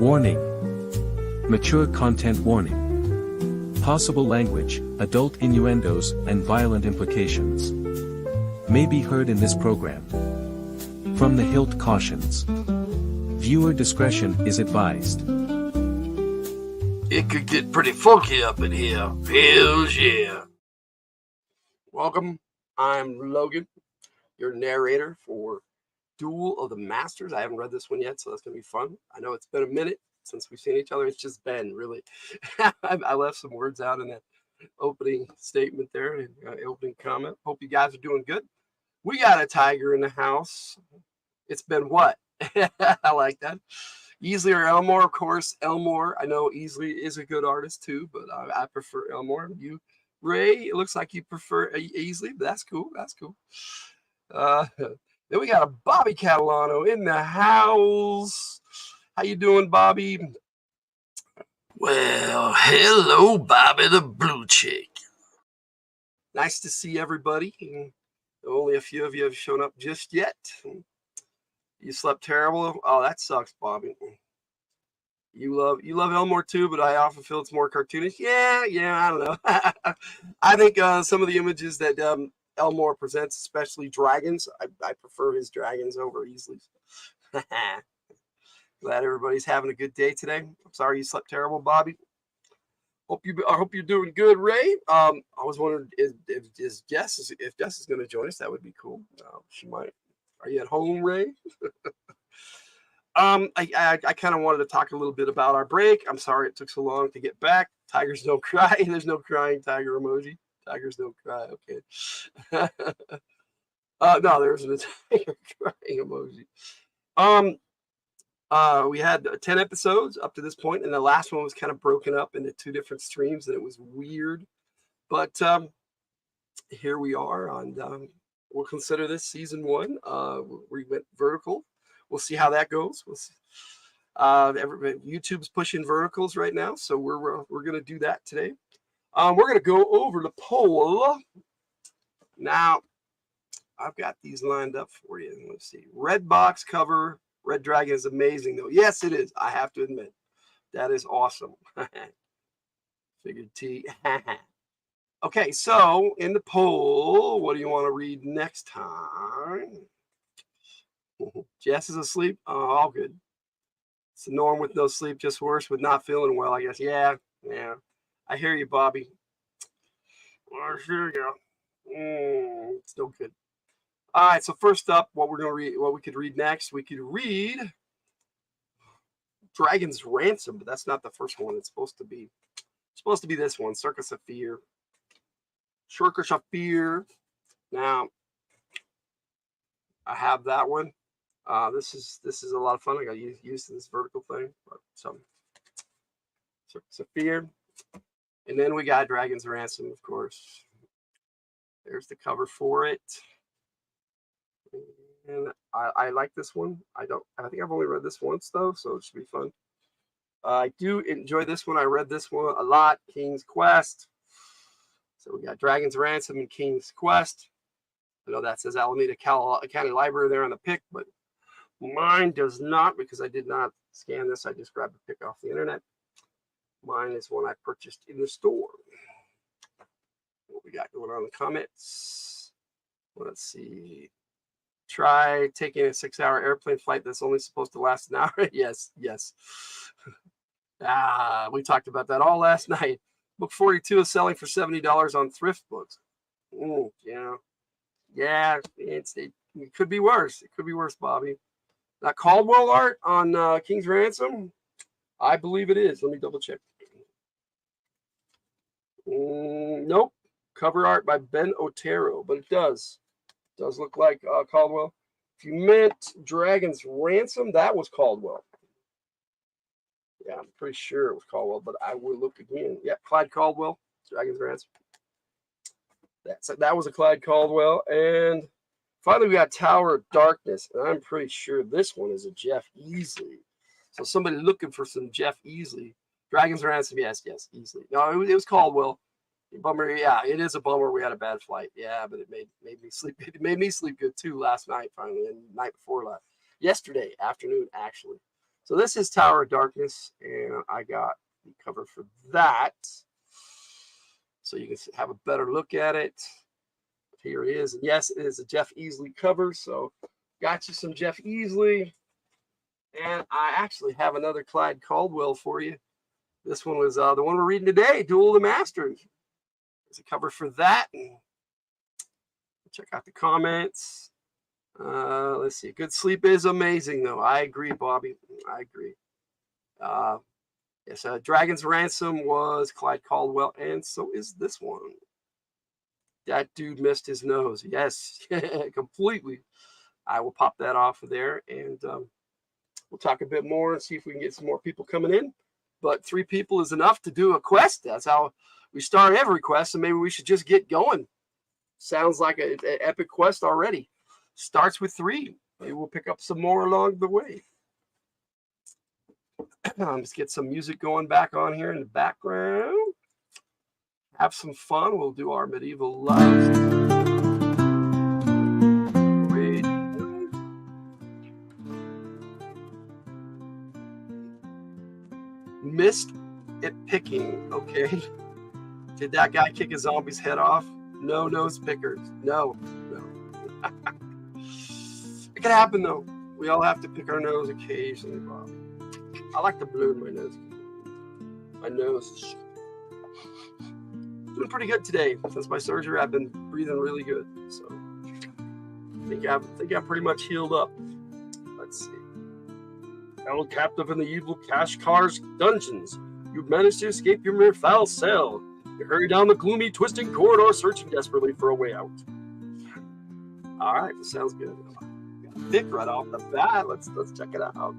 Warning. Mature content warning. Possible language, adult innuendos, and violent implications may be heard in this program. From the Hilt cautions. Viewer discretion is advised. It could get pretty funky up in here. Hells yeah. Welcome. I'm Logan, your narrator for Duel of the Masters. I haven't read this one yet, so that's going to be fun. I know it's been a minute since we've seen each other. It's just been, really. I left some words out in that opening statement there, and opening comment. Hope you guys are doing good. We got a tiger in the house. It's been what? I like that. Easley or Elmore, of course. Elmore. I know Easley is a good artist too, but I prefer Elmore. You, Ray, it looks like you prefer Easley. But that's cool. That's cool. Then we got a Bobby Catalano in the house. How you doing, Bobby? Well, hello, Bobby the Blue Chick. Nice to see everybody. Only a few of you have shown up just yet. You slept terrible. Oh, that sucks, Bobby. You love Elmore too, but I often feel it's more cartoonish. Yeah, I don't know. I think some of the images that Elmore presents, especially dragons, I prefer his dragons over Easley's. Glad everybody's having a good day today. I'm sorry you slept terrible, Bobby. I hope you're doing good, Ray. I was wondering if Jess is going to join us. That would be cool. She might. Are you at home, Ray? I kind of wanted to talk a little bit about our break. I'm sorry it took so long to get back. Tigers don't cry. There's no crying tiger emoji. Tigers don't cry. Okay. No, there isn't a tiger crying emoji. We had 10 episodes up to this point, and the last one was kind of broken up into 2 different streams, and it was weird. But here we are, and we'll consider this season 1. We went vertical. We'll see how that goes. We'll see. YouTube's pushing verticals right now, so we're going to do that today. We're going to go over the poll. Now, I've got these lined up for you. Let's see. Red box cover. Red Dragon is amazing, though. Yes, it is. I have to admit. That is awesome. Figured T. Okay, so in the poll, what do you want to read next time? Jess is asleep. Oh, all good. It's the norm with no sleep, just worse with not feeling well, I guess. Yeah. I hear you, Bobby. I hear you. It's no good. All right, so first up, what we could read next, we could read Dragon's Ransom, but that's not the first one. It's supposed to be this one, Circus of Fear. Circus of Fear. Now, I have that one. This is a lot of fun. I got used to this vertical thing. So, Circus of Fear. And then we got Dragon's Ransom, of course. There's the cover for it. And I like this one. I think I've only read this once, though, so it should be fun. I do enjoy this one. I read this one a lot. King's Quest. So we got Dragon's Ransom and King's Quest. I know that says Alameda County Library there on the pick, but mine does not, because I did not scan this. I just grabbed the pick off the internet. Mine is one I purchased in the store. What we got going on in the comments? Let's see. Try taking a 6-hour airplane flight that's only supposed to last an hour. Yes. We talked about that all last night. Book 42 is selling for $70 on thrift books. Yeah. It could be worse. It could be worse, Bobby. That Caldwell art on King's Ransom, I believe it is. Let me double check. Nope. Cover art by Ben Otero, but it does look like Caldwell. If you meant Dragon's Ransom, that was Caldwell. Yeah, I'm pretty sure it was Caldwell, but I will look again. Yeah, Clyde Caldwell, Dragon's Ransom. That was a Clyde Caldwell. And finally, we got Tower of Darkness. And I'm pretty sure this one is a Jeff Easley. So somebody looking for some Jeff Easley. Dragon's Ransom, yes, Easley. No, it was Caldwell. Bummer, yeah, it is a bummer. We had a bad flight, yeah, but it made me sleep. It made me sleep good too last night. Finally, and night before last, yesterday afternoon actually. So this is Tower of Darkness, and I got the cover for that. So you can have a better look at it. Here it is. And yes, it is a Jeff Easley cover. So got you some Jeff Easley. And I actually have another Clyde Caldwell for you. This one was the one we're reading today, Duel of the Masters. There's a cover for that. And check out the comments. Let's see. Good sleep is amazing, though. I agree, Bobby. I agree. Yes, Dragon's Ransom was Clyde Caldwell, and so is this one. That dude missed his nose. Yes, completely. I will pop that off of there, and we'll talk a bit more and see if we can get some more people coming in. But 3 people is enough to do a quest. That's how we start every quest, and maybe we should just get going. Sounds like an epic quest already. Starts with 3. Maybe we'll pick up some more along the way. Let's get some music going back on here in the background. Have some fun. We'll do our medieval love. Missed it picking. Okay. Did that guy kick a zombie's head off? No nose pickers. No. It can happen though. We all have to pick our nose occasionally, Bob. I like the blue in my nose. My nose is doing pretty good today. Since my surgery, I've been breathing really good. So I think I'm pretty much healed up. Let's see. Held captive in the evil Kashkar's dungeons, you've managed to escape your mere foul cell. You hurry down the gloomy, twisting corridor, searching desperately for a way out. All right, that sounds good. Pick right off the bat. Let's check it out.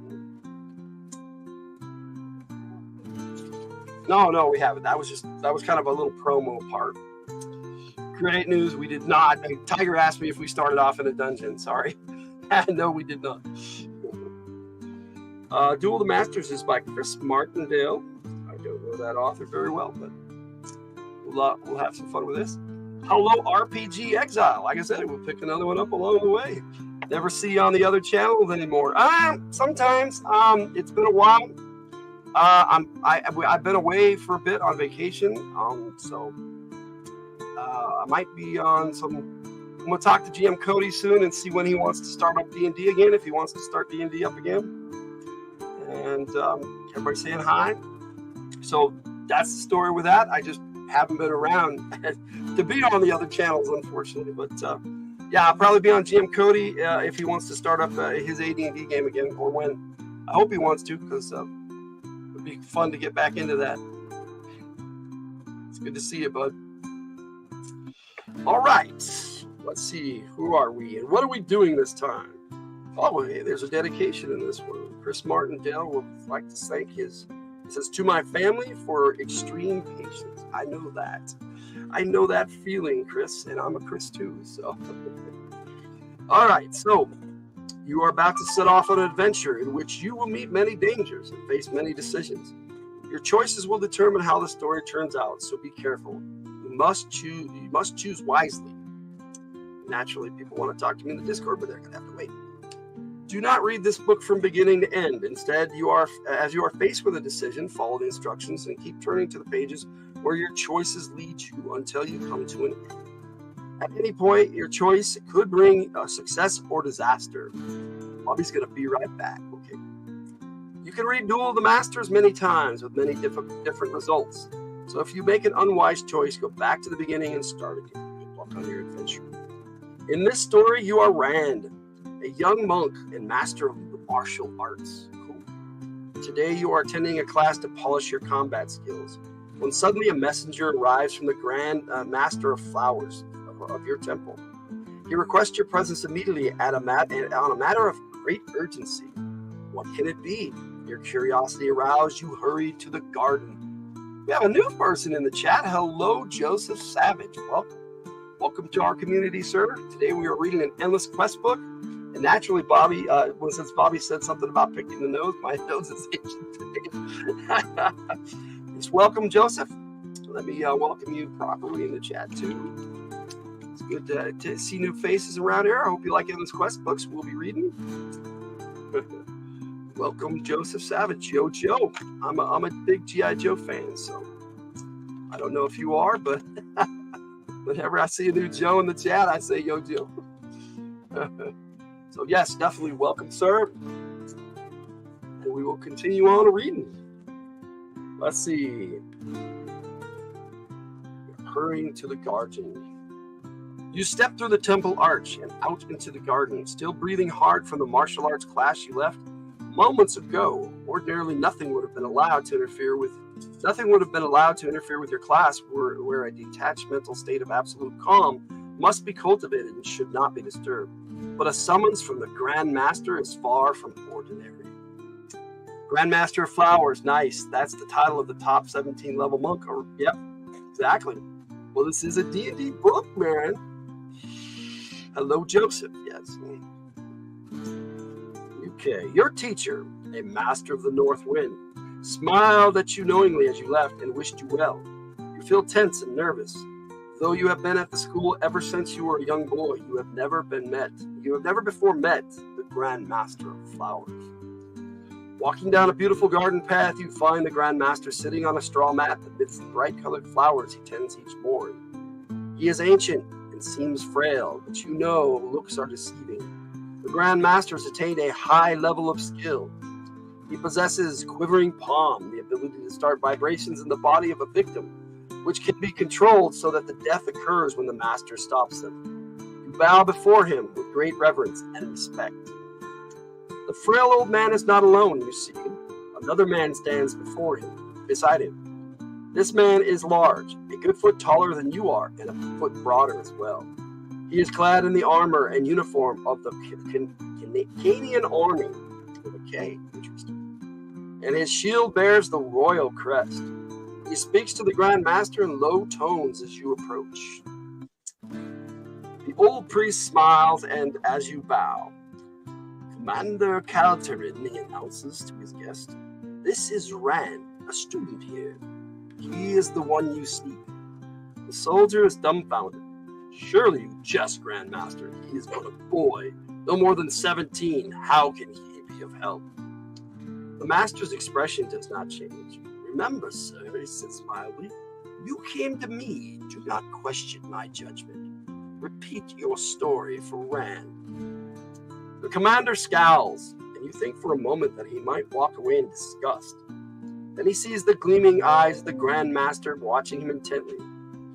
No, we haven't. That was kind of a little promo part. Great news, we did not. Tiger asked me if we started off in a dungeon. Sorry. No, we did not. Duel of the Masters is by Chris Martindale. I don't know that author very well, but we'll have some fun with this. Hello, RPG Exile. Like I said, we'll pick another one up along the way. Never see you on the other channels anymore. Sometimes. It's been a while. I've been away for a bit on vacation. So I might be on some. I'm gonna talk to GM Cody soon and see when he wants to start up D&D again. If he wants to start D&D up again. And everybody saying hi. So that's the story with that. I just haven't been around to be on the other channels, unfortunately. But yeah, I'll probably be on GM Cody if he wants to start up his AD&D game again, or when. I hope he wants to, because it'd be fun to get back into that. It's good to see you, bud. All right, let's see. Who are we, and what are we doing this time? Oh, hey, there's a dedication in this one. Chris Martindale would like to thank his. He says, to my family for extreme patience. I know that. I know that feeling, Chris, and I'm a Chris too. So, all right. So, you are about to set off on an adventure in which you will meet many dangers and face many decisions. Your choices will determine how the story turns out. So, be careful. You must choose wisely. Naturally, people want to talk to me in the Discord, but they're going to have to wait. Do not read this book from beginning to end. Instead, as you are faced with a decision, follow the instructions and keep turning to the pages where your choices lead you until you come to an end. At any point, your choice could bring a success or disaster. Bobby's going to be right back. Okay. You can read Duel of the Masters many times with many different results. So if you make an unwise choice, go back to the beginning and start again. Good luck on your adventure. In this story, you are Rand, a young monk and master of the martial arts. Cool. Today, you are attending a class to polish your combat skills, when suddenly a messenger arrives from the Grand Master of Flowers of your temple. He requests your presence immediately on a matter of great urgency. What can it be? Your curiosity aroused, you hurry to the garden. We have a new person in the chat. Hello, Joseph Savage. Welcome. Welcome to our community, sir. Today we are reading an endless quest book. And naturally, Bobby, since Bobby said something about picking the nose, my nose is itching today. Just welcome, Joseph. Let me welcome you properly in the chat, too. It's good to see new faces around here. I hope you like endless quest books we'll be reading. Welcome, Joseph Savage. Yo, Joe. I'm a big G.I. Joe fan, so I don't know if you are, but whenever I see a new Joe in the chat, I say, yo, Joe. So, yes, definitely welcome, sir. And we will continue on reading. Let's see. Hurrying to the garden. You step through the temple arch and out into the garden, still breathing hard from the martial arts class you left moments ago. Ordinarily, nothing would have been allowed to interfere with your class, where a detached mental state of absolute calm must be cultivated and should not be disturbed. But a summons from the Grand Master is far from ordinary. Grand Master of Flowers, nice. That's the title of the top 17 level monk. Yep, exactly. Well, this is a D&D book, man. Hello, Joseph. Yes. Okay, your teacher, a master of the North Wind, smiled at you knowingly as you left and wished you well. You feel tense and nervous. Though you have been at the school ever since you were a young boy, you have never before met the Grand Master of Flowers. Walking down a beautiful garden path, you find the Grand Master sitting on a straw mat amidst the bright-colored flowers he tends each morning. He is ancient and seems frail, but you know looks are deceiving. The Grand Master has attained a high level of skill. He possesses quivering palm, the ability to start vibrations in the body of a victim, which can be controlled so that the death occurs when the Master stops them. You bow before him with great reverence and respect. The frail old man is not alone, you see. Another man stands beside him. This man is large, a good foot taller than you are, and a foot broader as well. He is clad in the armor and uniform of the Canadian Army, with a K, interesting. And his shield bears the royal crest. He speaks to the Grand Master in low tones as you approach. The old priest smiles, and as you bow, Commander Calterin, he announces to his guest, this is Rand, a student here. He is the one you seek. The soldier is dumbfounded. Surely you jest, Grand Master. He is but a boy, no more than 17. How can he be of help? The Master's expression does not change. Remember, sir, he says mildly, you came to me. Do not question my judgment. Repeat your story for Rand. The commander scowls, and you think for a moment that he might walk away in disgust. Then he sees the gleaming eyes of the Grand Master watching him intently.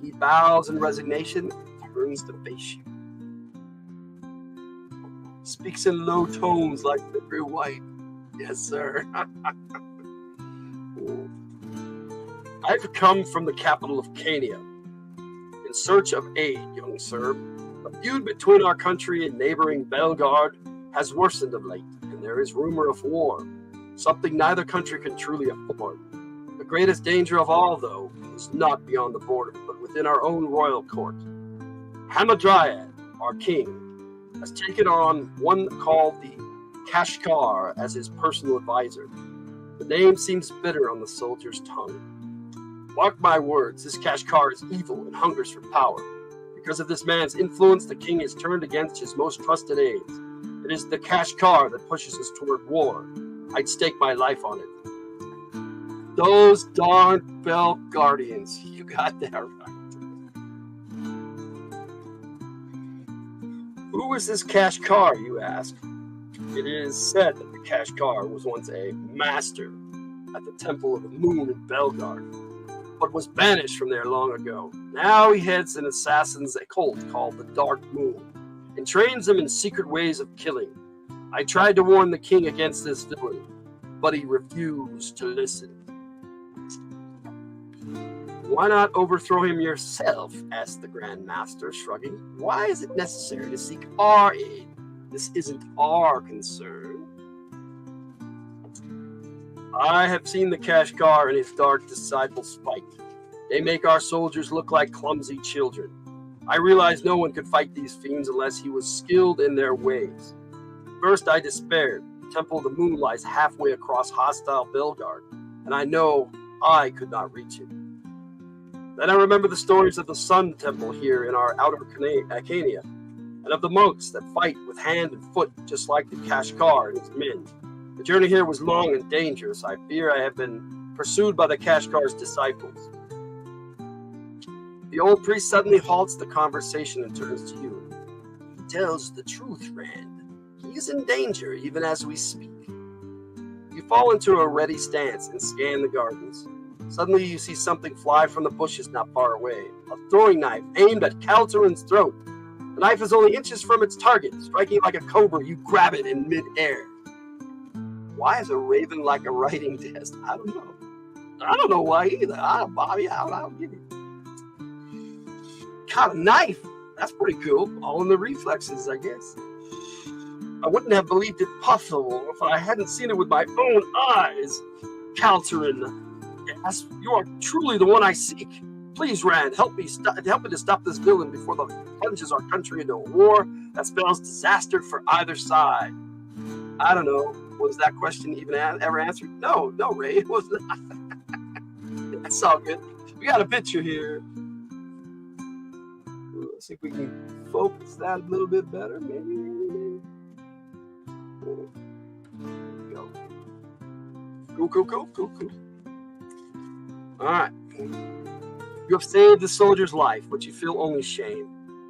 He bows in resignation and turns to face you. Speaks in low tones like Victory White. Yes, sir. I've come from the capital of Cania in search of aid, young sir. The feud between our country and neighboring Belgard has worsened of late, and there is rumor of war, something neither country can truly afford. The greatest danger of all, though, is not beyond the border, but within our own royal court. Hamadryad, our king, has taken on one called the Kashkar as his personal advisor. The name seems bitter on the soldier's tongue. Mark my words, this Kashkar is evil and hungers for power. Because of this man's influence, the king is turned against his most trusted aides. It is the Kashkar that pushes us toward war. I'd stake my life on it. Those darn Bell Guardians. You got that right. Who is this Kashkar, you ask? It is said that the Kashkar was once a master at the Temple of the Moon in Belgard, but was banished from there long ago. Now he heads an assassin's cult called the Dark Moon, and trains them in secret ways of killing. I tried to warn the king against this villain, but he refused to listen. Why not overthrow him yourself? Asked the Grand Master, shrugging. Why is it necessary to seek our aid? This isn't our concern. I have seen the Kashkar and his dark disciples fight. They make our soldiers look like clumsy children. I realized no one could fight these fiends unless he was skilled in their ways. First I despaired. The Temple of the Moon lies halfway across hostile Belgard, and I know I could not reach it. Then I remember the stories of the Sun Temple here in our outer Cania, and of the monks that fight with hand and foot just like the Kashkar and his men. The journey here was long and dangerous. I fear I have been pursued by the Kashgar's disciples. The old priest suddenly halts the conversation and turns to you. He tells the truth, Rand. He is in danger even as we speak. You fall into a ready stance and scan the gardens. Suddenly you see something fly from the bushes not far away. A throwing knife aimed at Kalteran's throat. The knife is only inches from its target. Striking like a cobra, you grab it in midair. Why is a raven like a writing test? I don't know. I don't know why either. Bobby, I'll give you. Caught a knife. That's pretty cool. All in the reflexes, I guess. I wouldn't have believed it possible if I hadn't seen it with my own eyes. Kalteran, yes, you are truly the one I seek. Please, Rand, help me to stop this villain before the plunges our country into a war that spells disaster for either side. I don't know. Was that question even ever answered? No, Ray, it was not. That's all good. We got a picture here. Let's see if we can focus that a little bit better. Maybe. There we go. Cool. All right. You have saved the soldier's life, but you feel only shame.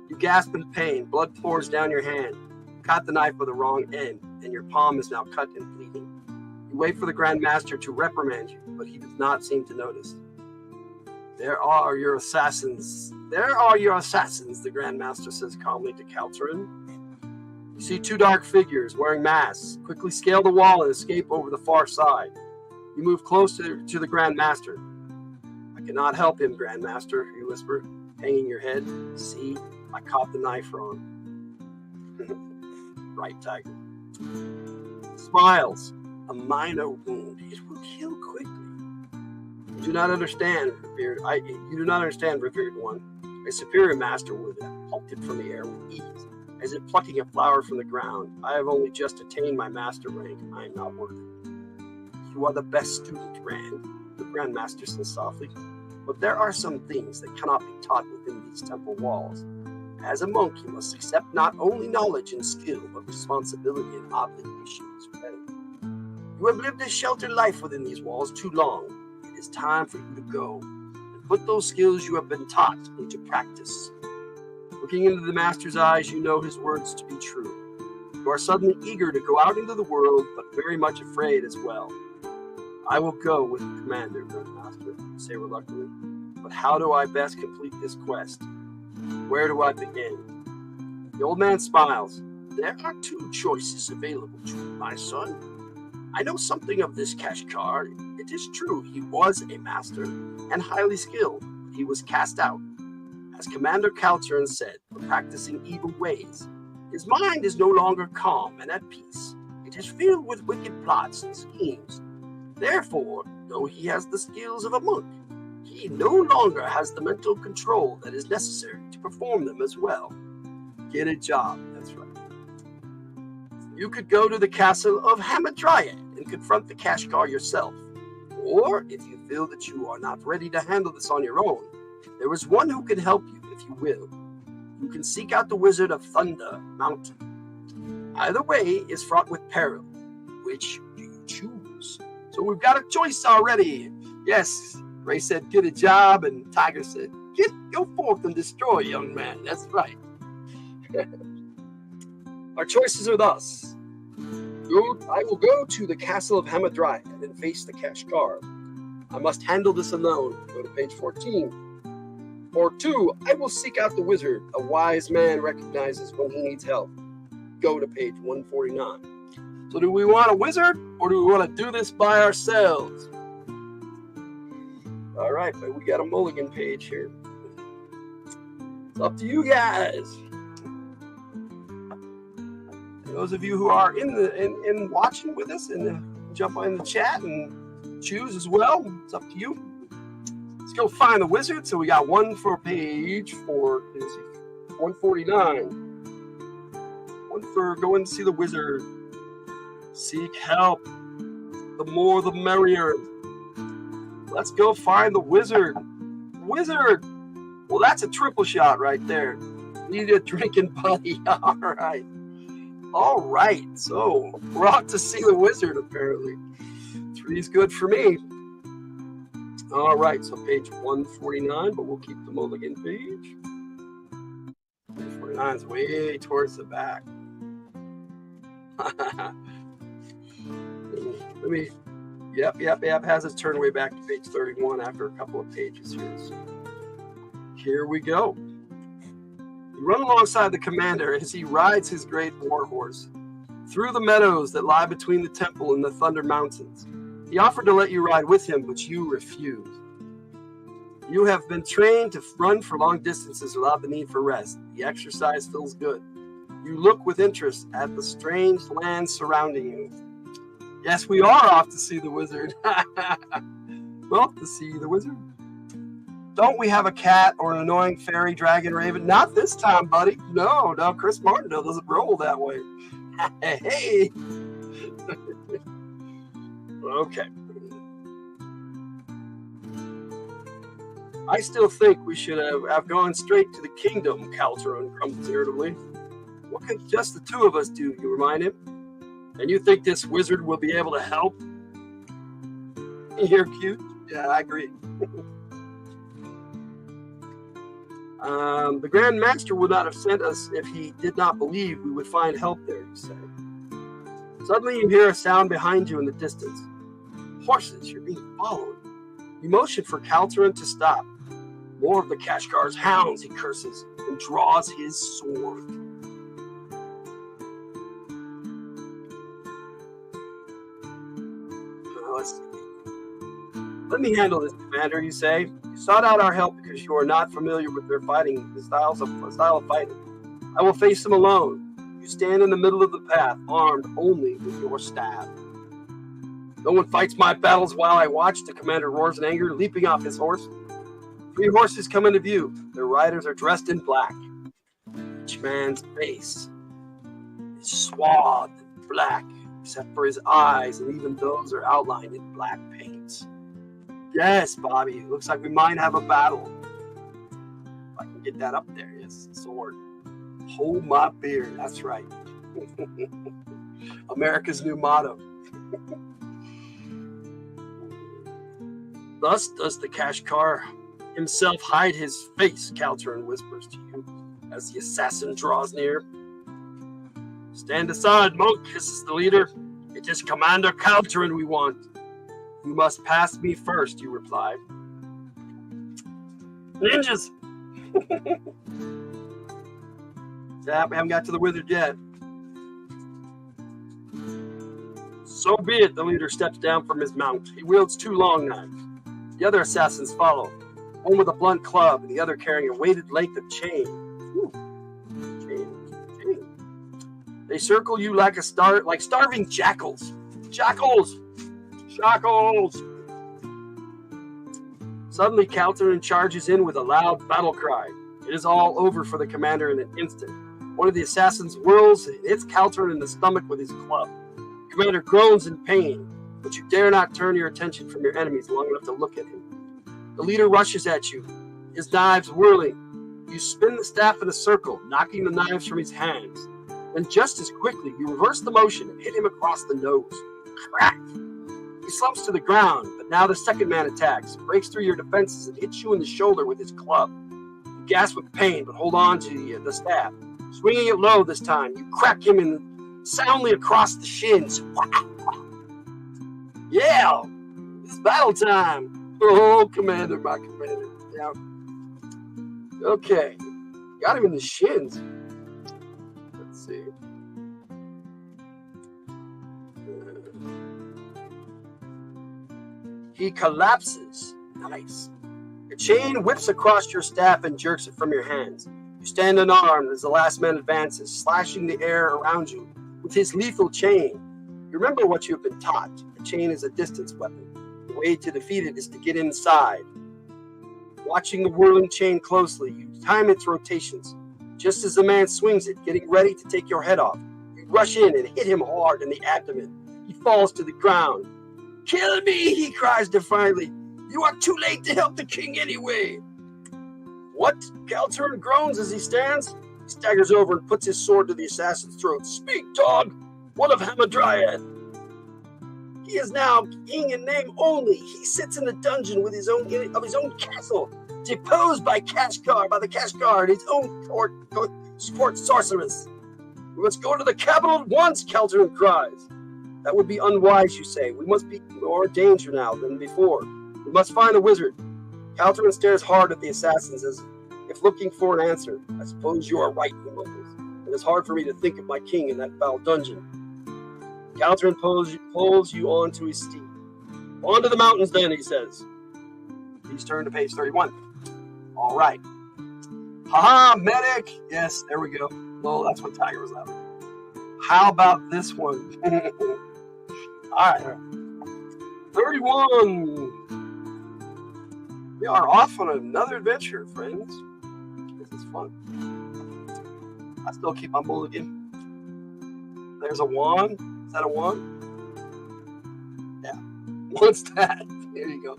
You gasp in pain. Blood pours down your hand. You caught the knife with the wrong end, and your palm is now cut and bleeding. You wait for the Grand Master to reprimand you, but he does not seem to notice. There are your assassins, the Grand Master says calmly to Kalteran. You see two dark figures wearing masks quickly scale the wall and escape over the far side. You move closer to the Grand Master. I cannot help him, Grand Master, you whisper, hanging your head. See, I caught the knife wrong. Right, Tiger. Smiles. A minor wound. It will heal quickly. You do not understand, revered one. A superior master would have plucked it from the air with ease, as if plucking a flower from the ground. I have only just attained my master rank. I am not worthy. You are the best student, Rand, the Grand Master says softly. But there are some things that cannot be taught within these temple walls. As a monk, you must accept not only knowledge and skill, but responsibility and obligation as well. You have lived a sheltered life within these walls too long. It is time for you to go and put those skills you have been taught into practice. Looking into the Master's eyes, you know his words to be true. You are suddenly eager to go out into the world, but very much afraid as well. I will go with the commander, Grand Master, you say reluctantly. But how do I best complete this quest? Where do I begin? The old man smiles. There are two choices available to you, my son. I know something of this Kashgar. It is true he was a master and highly skilled. He was cast out, as Commander Kalteran said, for practicing evil ways. His mind is no longer calm and at peace. It is filled with wicked plots and schemes. Therefore, though he has the skills of a monk, he no longer has the mental control that is necessary to perform them as well. Get a job, that's right. You could go to the castle of Hamadryad and confront the Kashgar yourself. Or, if you feel that you are not ready to handle this on your own, there is one who can help you if you will. You can seek out the Wizard of Thunder Mountain. Either way is fraught with peril. Which do you choose? So we've got a choice already. Yes, Ray said, get a job, and Tiger said, go forth and destroy, young man. That's right. Our choices are thus. I will go to the castle of Hamadryad and face the Kashgar. I must handle this alone. Go to page 14. Or 2, I will seek out the wizard. A wise man recognizes when he needs help. Go to page 149. So do we want a wizard, or do we want to do this by ourselves? All right, but we got a mulligan page here. It's up to you guys. Those of you who are in watching with us, and jump in the chat and choose as well. It's up to you. Let's go find the wizard. So we got one for page 149. One for going to see the wizard. Seek help. The more the merrier. Let's go find the wizard. Wizard. Well, that's a triple shot right there. Need a drinking buddy. All right. All right, so we're out to see the wizard, apparently. 3's good for me. All right, so page 149, but we'll keep the mulligan page. 149 is way towards the back. Let me, yep, has its turn way back to page 31 after a couple of pages here. So here we go. You run alongside the commander as he rides his great war horse through the meadows that lie between the temple and the Thunder Mountains. He offered to let you ride with him, but you refused. You have been trained to run for long distances without the need for rest. The exercise feels good. You look with interest at the strange lands surrounding you. Yes, we are off to see the wizard. We're off to see the wizard. Don't we have a cat or an annoying fairy, dragon, raven? Not this time, buddy. No, Chris Martindale doesn't roll that way. Hey. Okay. I still think we should have gone straight to the kingdom, Calderon grumbles irritably. What could just the two of us do, you remind him? And you think this wizard will be able to help? You're cute. Yeah, I agree. The Grand Master would not have sent us if he did not believe we would find help there, you say. Suddenly you hear a sound behind you in the distance. Horses, you're being followed. You motion for Calderon to stop. More of the Kashgar's hounds, he curses, and draws his sword. Let's see. Let me handle this, Commander, you say. You sought out our help because you are not familiar with their fighting, the style of fighting. I will face them alone. You stand in the middle of the path, armed only with your staff. No one fights my battles while I watch, the commander roars in anger, leaping off his horse. 3 horses come into view. Their riders are dressed in black. Each man's face is swathed in black, except for his eyes, and even those are outlined in black paint. Yes, Bobby, looks like we might have a battle. If I can get that up there, yes, sword. Hold my beer, that's right. America's new motto. Thus does the Kashgar himself hide his face, Calderon whispers to you as the assassin draws near. Stand aside, monk, hisses the leader. It is Commander Calderon we want. You must pass me first, you reply. Ninjas! Yeah, we haven't got to the wizard yet. So be it, the leader steps down from his mount. He wields 2 long knives. The other assassins follow, one with a blunt club and the other carrying a weighted length of chain. Ooh. Chain. They circle you like starving jackals. Jackals! Suddenly, Calderon charges in with a loud battle cry. It is all over for the commander in an instant. One of the assassins whirls and hits Calderon in the stomach with his club. The commander groans in pain, but you dare not turn your attention from your enemies long enough to look at him. The leader rushes at you, his knives whirling. You spin the staff in a circle, knocking the knives from his hands. Then just as quickly, you reverse the motion and hit him across the nose. Crack! He slumps to the ground, but now the second man attacks, breaks through your defenses, and hits you in the shoulder with his club. You gasp with pain, but hold on to the staff. Swinging it low this time, you crack him soundly across the shins. Yeah! It's battle time! Oh, Commander, my Commander. Yeah. Okay. Got him in the shins. Let's see. He collapses. Nice. A chain whips across your staff and jerks it from your hands. You stand unarmed as the last man advances, slashing the air around you with his lethal chain. You remember what you have been taught. A chain is a distance weapon. The way to defeat it is to get inside. Watching the whirling chain closely, you time its rotations. Just as the man swings it, getting ready to take your head off, you rush in and hit him hard in the abdomen. He falls to the ground. Kill me, he cries defiantly. You are too late to help the king anyway. What? Calderon groans as he stands. He staggers over and puts his sword to the assassin's throat. Speak, dog! What of Hamadryad? He is now king in name only. He sits in the dungeon with his own castle, deposed by the Kashgar, his own court sorceress. We must go to the capital at once, Calderon cries. That would be unwise, you say. We must be in more danger now than before. We must find the wizard. Calderon stares hard at the assassins as if looking for an answer. I suppose you are right, he mumbles. It is hard for me to think of my king in that foul dungeon. Calderon pulls you onto his steed. On to the mountains then, he says. Please turn to page 31. All right. Haha, medic! Yes, there we go. Well, that's what Tiger was out. How about this one? All right. 31. We are off on another adventure, friends. This is fun. I still keep my mulligan. There's a wand. Is that a wand? Yeah. What's that? There you go.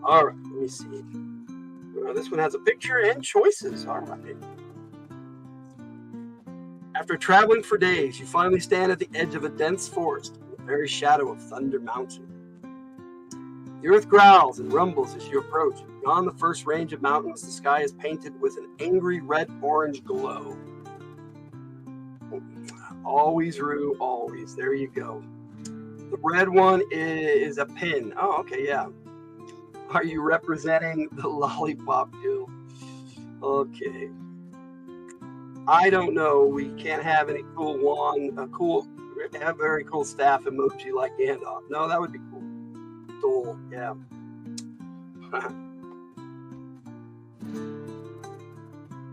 All right. Let me see. This one has a picture and choices. All right. After traveling for days, you finally stand at the edge of a dense forest in the very shadow of Thunder Mountain. The earth growls and rumbles as you approach. Beyond the first range of mountains, the sky is painted with an angry red-orange glow. Always, Rue, always. There you go. The red one is a pin. Oh, okay, yeah. Are you representing the Lollipop Guild? Okay. I don't know. We can't have any cool wand, have very cool staff emoji like Gandalf. No, that would be cool. Duel, yeah.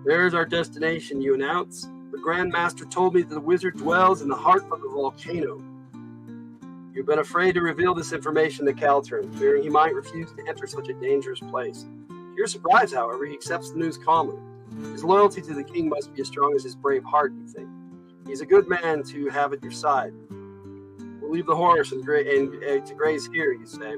There's our destination, you announce. The Grand Master told me that the wizard dwells in the heart of the volcano. You've been afraid to reveal this information to Calderon, fearing he might refuse to enter such a dangerous place. To your surprise, however, he accepts the news calmly. His loyalty to the king must be as strong as his brave heart, you think. He's a good man to have at your side. We'll leave the horse and to graze here, you say.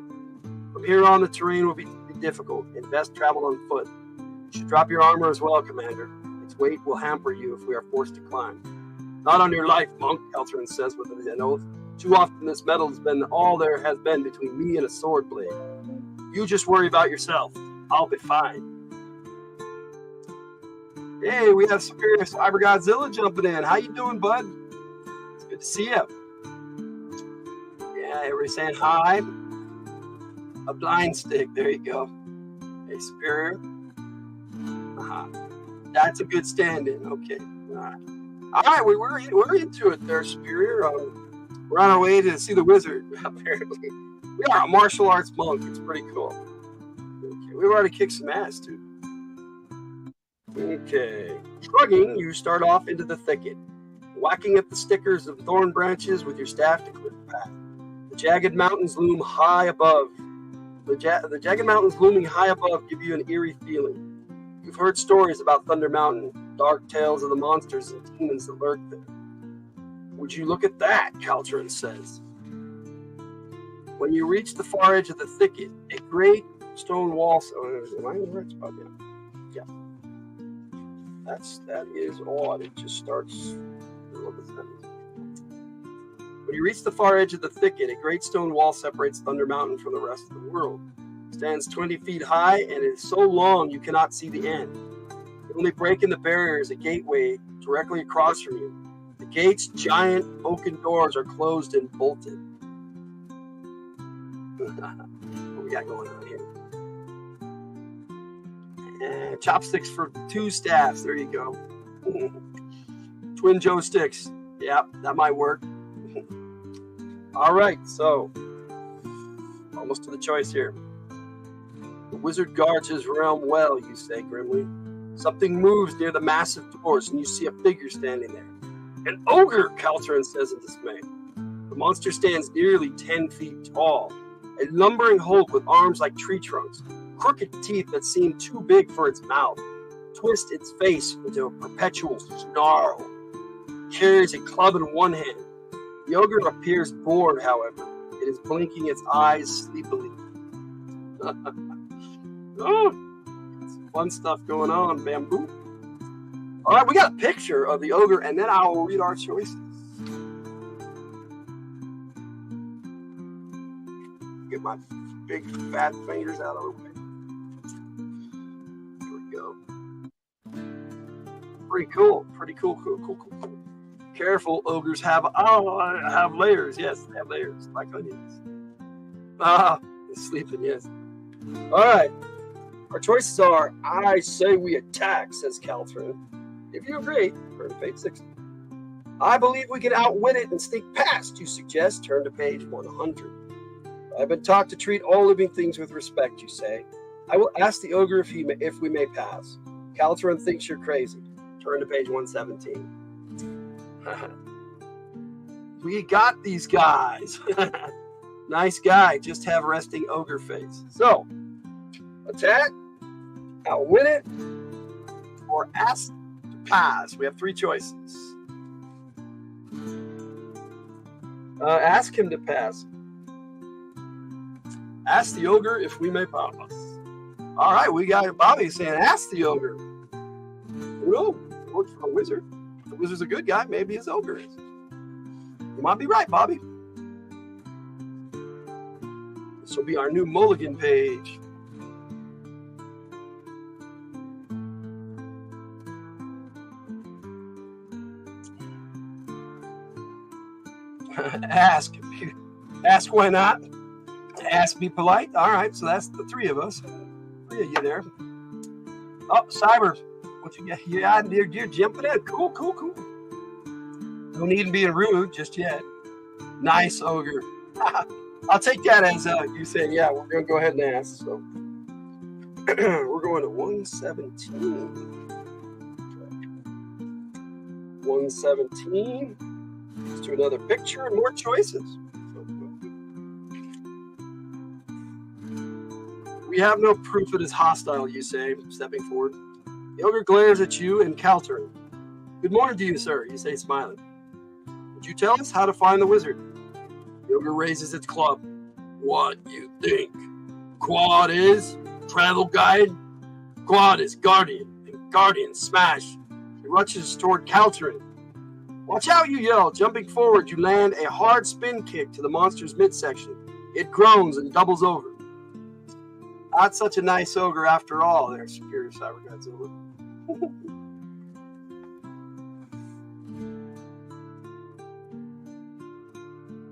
From here on, the terrain will be difficult, and best travel on foot. You should drop your armor as well, Commander. Its weight will hamper you if we are forced to climb. Not on your life, monk, Calderon says with an oath. Too often this metal has been all there has been between me and a sword blade. You just worry about yourself. I'll be fine. Hey, we have Superior Cyber Godzilla jumping in. How you doing, bud? It's good to see you. Yeah, everybody saying hi. A blind stick. There you go. Hey, Superior. That's a good stand-in. Okay. All right. We're into it there, Superior. We're on our way to see the wizard, apparently. We are a martial arts monk. It's pretty cool. Okay, we've already kicked some ass, too. Okay. Shrugging, you start off into the thicket, whacking at the stickers of thorn branches with your staff to clear the path. The jagged mountains loom high above. The jagged mountains looming high above give you an eerie feeling. You've heard stories about Thunder Mountain, dark tales of the monsters and demons that lurk there. Would you look at that, Calderon says. When you reach the far edge of the thicket, a great stone wall... am I in the right spot? Yeah. That is odd. It just starts... When you reach the far edge of the thicket, a great stone wall separates Thunder Mountain from the rest of the world. It stands 20 feet high and is so long you cannot see the end. The only break in the barrier is a gateway directly across from you. The gate's giant oaken doors are closed and bolted. What we got going on here? And chopsticks for 2 staffs. There you go. Twin Joe sticks. Yeah, that might work. All right, so almost to the choice here. The wizard guards his realm well, you say grimly. Something moves near the massive doors, and you see a figure standing there. An ogre, Calderon says in dismay. The monster stands nearly 10 feet tall, a lumbering hulk with arms like tree trunks, crooked teeth that seem too big for its mouth, twist its face into a perpetual snarl. It carries a club in one hand. The ogre appears bored, however. It is blinking its eyes sleepily. Oh, fun stuff going on, Bamboo. All right, we got a picture of the ogre, and then I will read our choices. Get my big fat fingers out of the way. Here we go. Pretty cool. Cool. Careful, ogres have layers. Yes, they have layers like onions. Sleeping. Yes. All right. Our choices are: I say we attack, says Caltrin. If you agree, turn to page 60. I believe we can outwit it and sneak past, you suggest. Turn to page 100. I've been taught to treat all living things with respect, you say. I will ask the ogre if we may pass. Caltrin thinks you're crazy. Turn to page 117. We got these guys. Nice guy, just have resting ogre face. So, attack, outwit it, or ask to pass. We have three choices. Ask him to pass. Ask the ogre if we may pass. All right, we got Bobby saying, ask the ogre. Well, works for a wizard. The wizard's a good guy. Maybe his ogre is. You might be right, Bobby. This will be our new mulligan page. Ask. Ask why not? Ask, be polite. All right, so that's the three of us. Three of you there. Oh, Cyber. What you get? Yeah, you're jumping in. Cool. No need in being rude just yet. Nice ogre. I'll take that as you saying, yeah, we're going to go ahead and ask. So we're going to 117. 117. Let's do another picture and more choices. We have no proof it is hostile, you say, stepping forward. The ogre glares at you and Caltrin. Good morning to you, sir, you say, smiling. Would you tell us how to find the wizard? The ogre raises its club. What you think? Quad is travel guide? Quad is guardian, and guardian smash. He rushes toward Caltrin. Watch out, you yell. Jumping forward, you land a hard spin kick to the monster's midsection. It groans and doubles over. Not such a nice ogre after all, there, Superior Cyber Godzilla.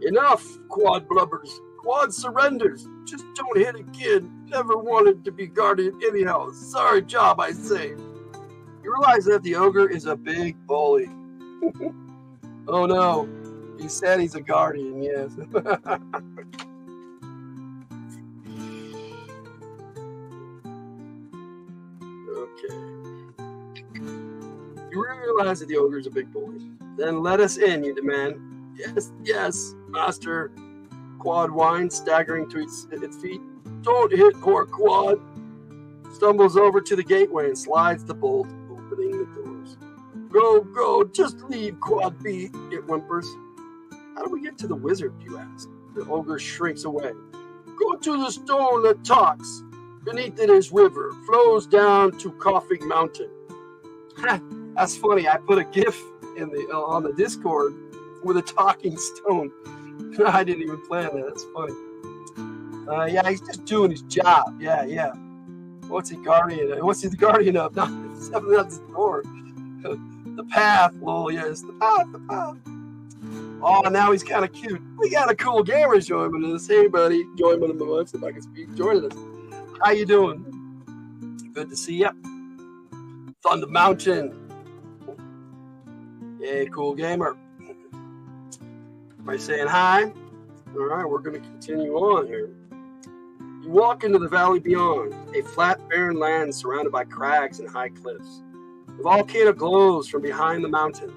Enough, Quad blubbers. Quad surrenders. Just don't hit again. Never wanted to be guardian anyhow. Sorry job, I say. You realize that the ogre is a big bully. Oh no, he said he's a guardian, yes. Okay. You realize that the ogre is a big bully. Then let us in, you demand. Yes, master. Quad whines, staggering to its feet. Don't hit poor Quad. Stumbles over to the gateway and slides the bolt, opening the doors. Go, just leave Quad be, it whimpers. How do we get to the wizard, you ask? The ogre shrinks away. Go to the stone that talks. Beneath it is river, flows down to Coughing Mountain. That's funny. I put a GIF in on the Discord with a talking stone. I didn't even plan that. That's funny. Yeah, he's just doing his job. Yeah. What's he the guardian of? Not something at the door. The path, lol, yes. The path. Oh, now he's kind of cute. We got a cool gamer joining us. Hey, buddy. Joining us, if I can speak. Joining us. How you doing? Good to see you. Thunder Mountain. Hey, cool gamer. By saying hi. All right, we're going to continue on here. You walk into the valley beyond, a flat, barren land surrounded by crags and high cliffs. The volcano glows from behind the mountain.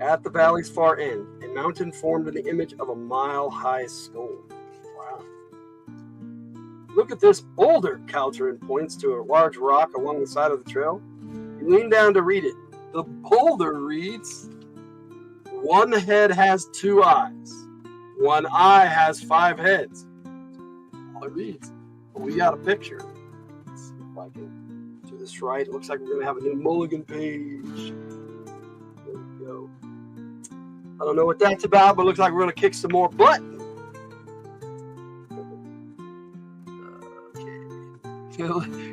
At the valley's far end, a mountain formed in the image of a mile-high stone. Wow. Look at this boulder, Caltrin points to a large rock along the side of the trail. You lean down to read it. The boulder reads, one head has 2 eyes. One eye has 5 heads. All it reads. we got a picture. Let's see if I can do this right. It looks like we're going to have a new mulligan page. There we go. I don't know what that's about, but it looks like we're going to kick some more butt. Okay.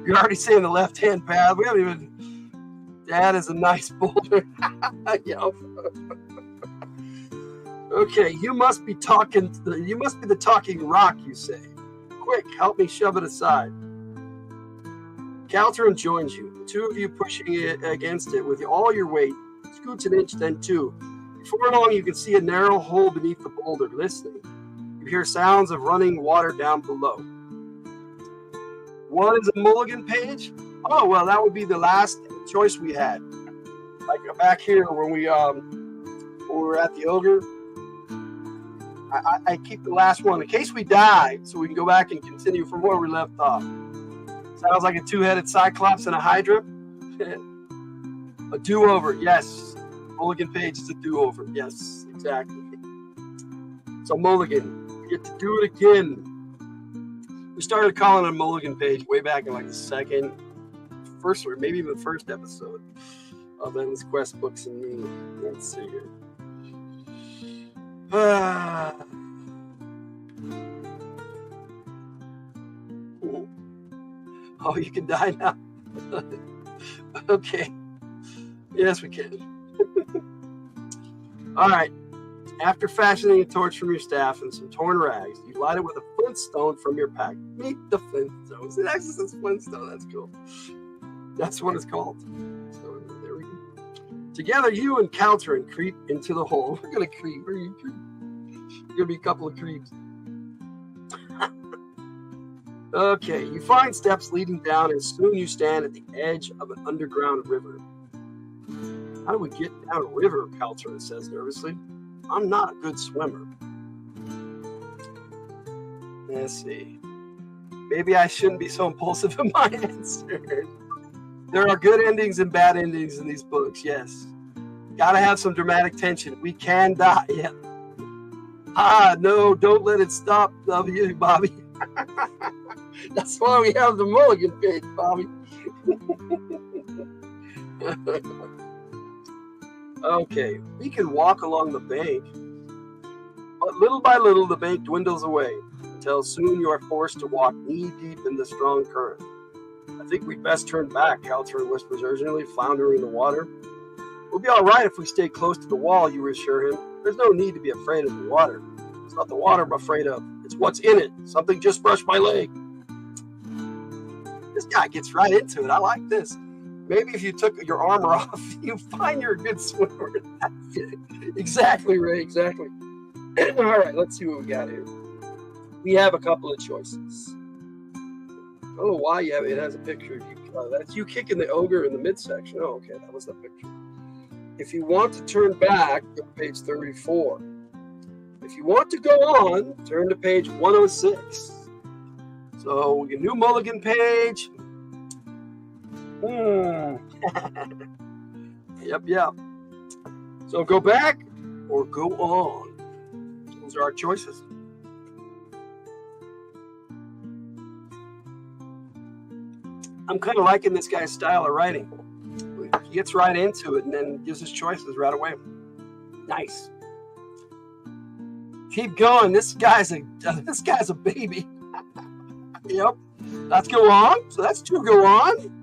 You're already saying the left-hand path. We haven't even... That is a nice boulder. Yep. Okay, you must be the talking rock, you say. Quick, help me shove it aside. Calterin joins you, the two of you pushing it against it with all your weight. Scoots an inch, then two. Before long, you can see a narrow hole beneath the boulder. Listening, you hear sounds of running water down below. What is a mulligan page? Oh, well, that would be the last choice we had. Like back here when we were at the ogre. I keep the last one in case we die, so we can go back and continue from where we left off. Sounds like a two-headed cyclops and a hydra. A do-over, yes. Mulligan page is a do-over, yes, exactly. So mulligan, you get to do it again. We started calling it a mulligan page way back in like the first or maybe even the first episode of Endless Quest Books and Me. Let's see here. Oh, you can die now. Okay. Yes, we can. All right. After fashioning a torch from your staff and some torn rags, you light it with a flintstone from your pack. Meet the flintstones. It actually says flintstone. That's cool. That's what it's called. So there we go. Together, you and Calterin creep into the hole. We're going to creep. We're going to be a couple of creeps. Okay, you find steps leading down, and soon you stand at the edge of an underground river. How do we get down a river? Calterin says nervously. I'm not a good swimmer. Let's see. Maybe I shouldn't be so impulsive in my answer. There are good endings and bad endings in these books, yes. Gotta have some dramatic tension. We can die. Yeah. No, don't let it stop, W, Bobby. That's why we have the mulligan page, Bobby. Okay, we can walk along the bank, but little by little the bank dwindles away until soon you are forced to walk knee-deep in the strong current. I think we'd best turn back, Calterin whispers urgently, floundering in the water. We'll be all right if we stay close to the wall, you reassure him. There's no need to be afraid of the water. It's not the water I'm afraid of. It's what's in it. Something just brushed my leg. This guy gets right into it. I like this. Maybe if you took your armor off, you find you're a good swimmer. Exactly, Ray. Exactly. All right, let's see what we got here. We have a couple of choices. I don't know why it has a picture of you. That's you kicking the ogre in the midsection. Oh, okay, that was the picture. If you want to turn back, go to page 34. If you want to go on, turn to page 106. So we get a new mulligan page. Yep. So go back or go on. Those are our choices. I'm kind of liking this guy's style of writing. He gets right into it and then gives his choices right away. Nice. Keep going. This guy's a baby. Yep. Let's go on. So that's 2 go on.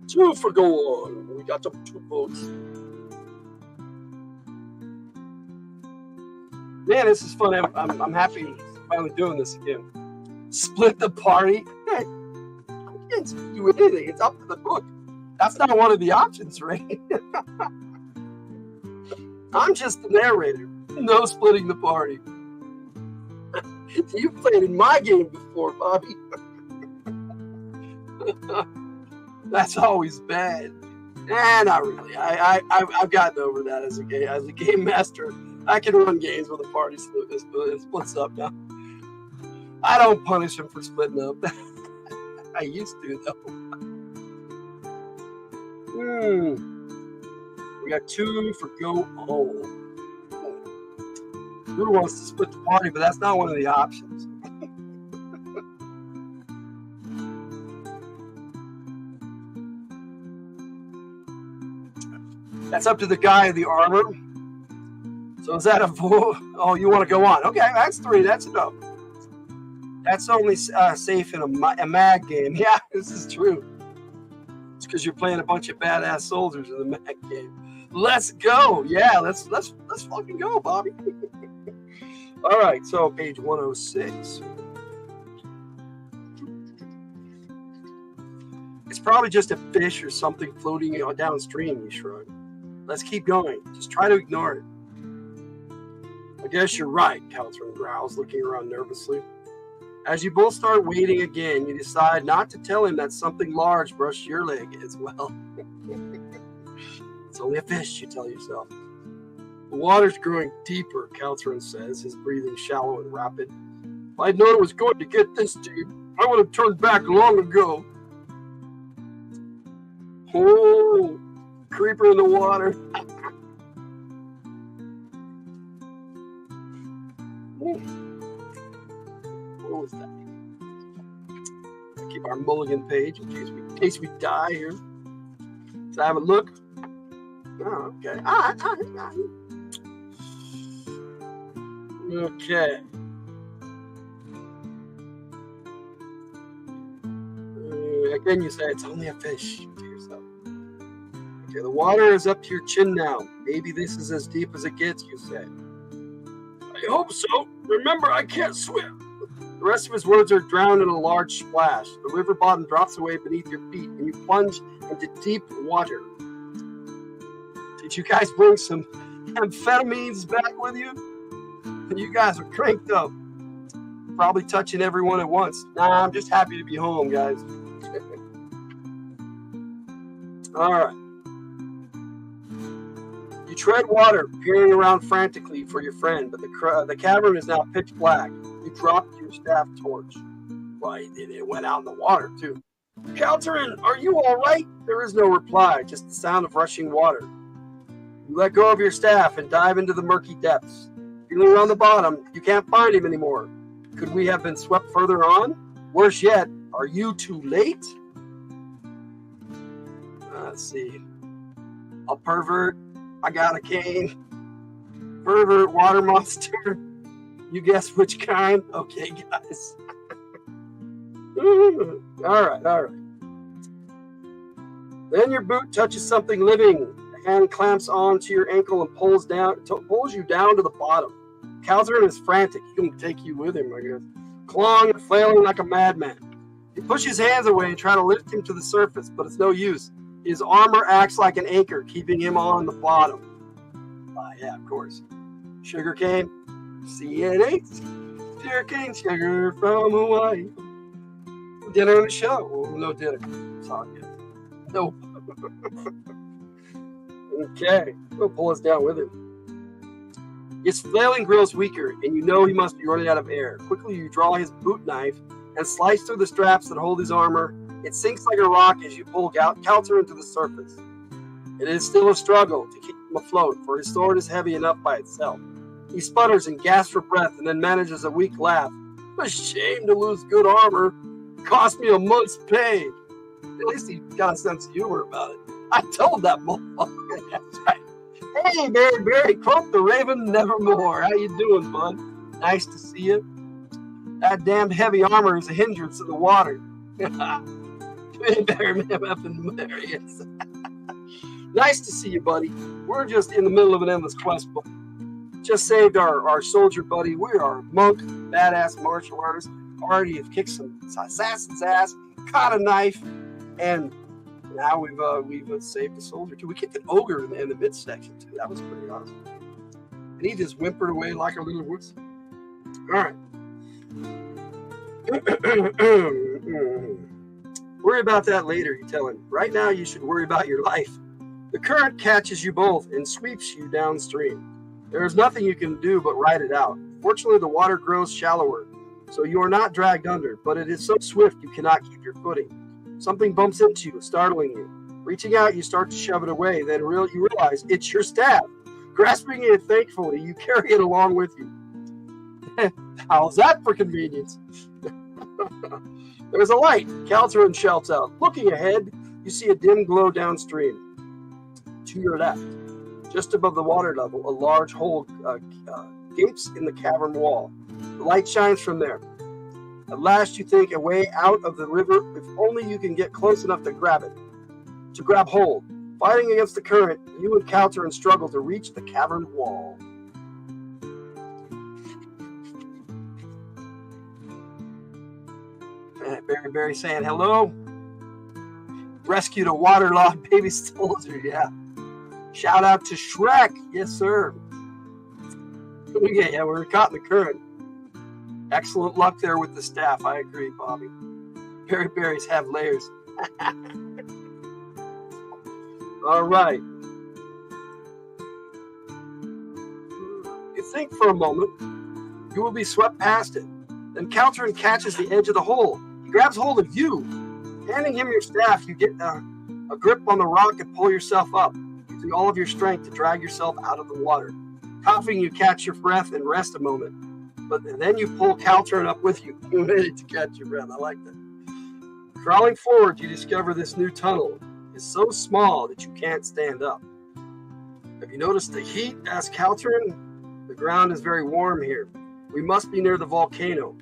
2 for go on. We got the 2 votes. Man, this is fun. I'm happy finally doing this again. Split the party. Hey, I can't do anything. It's up to the book. That's not one of the options, Ray. I'm just the narrator. No splitting the party. You've played in my game before, Bobby. That's always bad. Not really. I've gotten over that as a game master. I can run games with a party splits up now. I don't punish him for splitting up. I used to, though. We got 2 for go home. Who wants to split the party, but that's not one of the options. That's up to the guy in the armor. So is that a vote? Oh, you want to go on? Okay, that's 3. That's enough. That's only safe in a mag game. Yeah, this is true. It's because you're playing a bunch of badass soldiers in the mag game. Let's go. Yeah, let's fucking go, Bobby. All right, so page 106. It's probably just a fish or something floating downstream, you shrug. Let's keep going. Just try to ignore it. I guess you're right, Caltrin growls, looking around nervously. As you both start wading again, you decide not to tell him that something large brushed your leg as well. It's only a fish, you tell yourself. The water's growing deeper, Caltrin says, his breathing shallow and rapid. If I'd known it was going to get this deep, I would have turned back long ago. Oh, creeper in the water. What was that? Keep our mulligan page in case we die here. Let's have a look. Oh, okay. Okay. Again, you say it's only a fish to yourself. Okay, the water is up to your chin now. Maybe this is as deep as it gets, you say. I hope so. Remember, I can't swim. The rest of his words are drowned in a large splash. The river bottom drops away beneath your feet, and you plunge into deep water. Did you guys bring some amphetamines back with you? You guys are cranked up. Probably touching everyone at once. Nah, I'm just happy to be home, guys. All right. You tread water, peering around frantically for your friend, but the cavern is now pitch black. You dropped your staff torch. Well, it went out in the water, too. Calterin, are you all right? There is no reply, just the sound of rushing water. You let go of your staff and dive into the murky depths. Feeling around the bottom, you can't find him anymore. Could we have been swept further on? Worse yet, are you too late? Let's see. A pervert. I got a cane. Pervert water monster. You guess which kind? Okay, guys. All right. Then your boot touches something living. The hand clamps onto your ankle and pulls you down to the bottom. Caltrin is frantic. He can take you with him, I guess. Clawing and flailing like a madman. You push his hands away and try to lift him to the surface, but it's no use. His armor acts like an anchor, keeping him on the bottom. Yeah, of course. Sugarcane. CNH. Sugarcane sugar from Hawaii. Dinner on the show. Oh, no dinner. Sorry. Nope. Okay. We'll pull us down with him. His flailing grows weaker, and you know he must be running out of air. Quickly, you draw his boot knife and slice through the straps that hold his armor. It sinks like a rock as you pull Caltrin to the surface. It is still a struggle to keep him afloat, for his sword is heavy enough by itself. He sputters and gasps for breath and then manages a weak laugh. A shame to lose good armor. Cost me a month's pay. At least he got a sense of humor about it. I told that motherfucker. That's right. Hey, Barry, quote the Raven nevermore. How you doing, bud? Nice to see you. That damned heavy armor is a hindrance in the water. Nice to see you, buddy. We're just in the middle of an endless quest, but just saved our soldier buddy. We are a monk, badass martial artist. Already have kicked some assassin's ass, caught a knife, and now we've saved a soldier too. We kicked an ogre in the midsection too. That was pretty awesome. And he just whimpered away like a little wuss. All right. Worry about that later, you tell him. Right now, you should worry about your life. The current catches you both and sweeps you downstream. There is nothing you can do but ride it out. Fortunately, the water grows shallower, so you are not dragged under, but it is so swift you cannot keep your footing. Something bumps into you, startling you. Reaching out, you start to shove it away. Then you realize it's your staff. Grasping it thankfully, you carry it along with you. How's that for convenience? There's a light. Caltrin shouts out. Looking ahead, you see a dim glow downstream. To your left. Just above the water level, a large hole gapes in the cavern wall. The light shines from there. At last you think a way out of the river, if only you can get close enough to grab hold. Fighting against the current, you encounter and struggle to reach the cavern wall. Barry saying hello. Rescued a waterlogged baby soldier, yeah. Shout out to Shrek, yes sir. Yeah, we're caught in the current. Excellent luck there with the staff, I agree, Bobby. Berries have layers. All right. You think for a moment, you will be swept past it. Then Caltrin catches the edge of the hole. He grabs hold of you. Handing him your staff, you get a grip on the rock and pull yourself up, using all of your strength to drag yourself out of the water. Coughing, you catch your breath and rest a moment. But then you pull Caltrin up with you. You ready to catch your breath. I like that. Crawling forward, you discover this new tunnel is so small that you can't stand up. Have you noticed the heat? Asked Caltrin. The ground is very warm here. We must be near the volcano.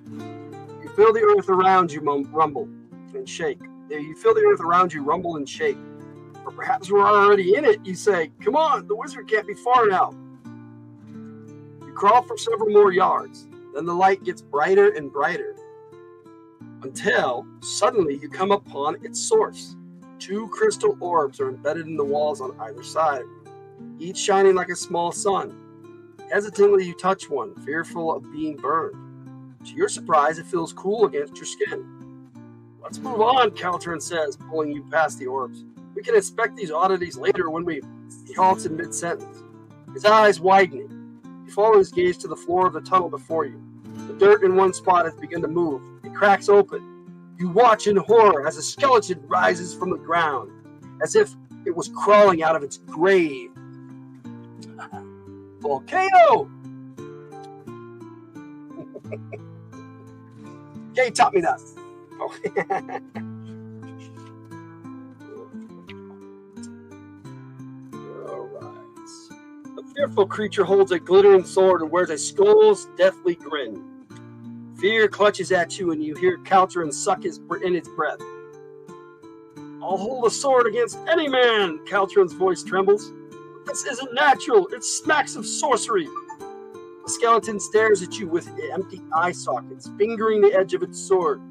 You feel the earth around you rumble and shake. You feel the earth around you rumble and shake. Or perhaps we're already in it. You say, come on, the wizard can't be far now. You crawl for several more yards. Then the light gets brighter and brighter until suddenly you come upon its source. 2 crystal orbs are embedded in the walls on either side, each shining like a small sun. Hesitantly, you touch one, fearful of being burned. To your surprise, it feels cool against your skin. Let's move on, Caltrin says, pulling you past the orbs. We can inspect these oddities later when He halts in mid-sentence, his eyes widening. You follow his gaze to the floor of the tunnel before you. The dirt in one spot has begun to move. It cracks open. You watch in horror as a skeleton rises from the ground, as if it was crawling out of its grave. Volcano! Kay taught me that. Oh. All right. The fearful creature holds a glittering sword and wears a skull's deathly grin. Fear clutches at you and you hear Caltrin suck in its breath. I'll hold a sword against any man, Caltrin's voice trembles. This isn't natural. It smacks of sorcery. The skeleton stares at you with empty eye sockets, fingering the edge of its sword.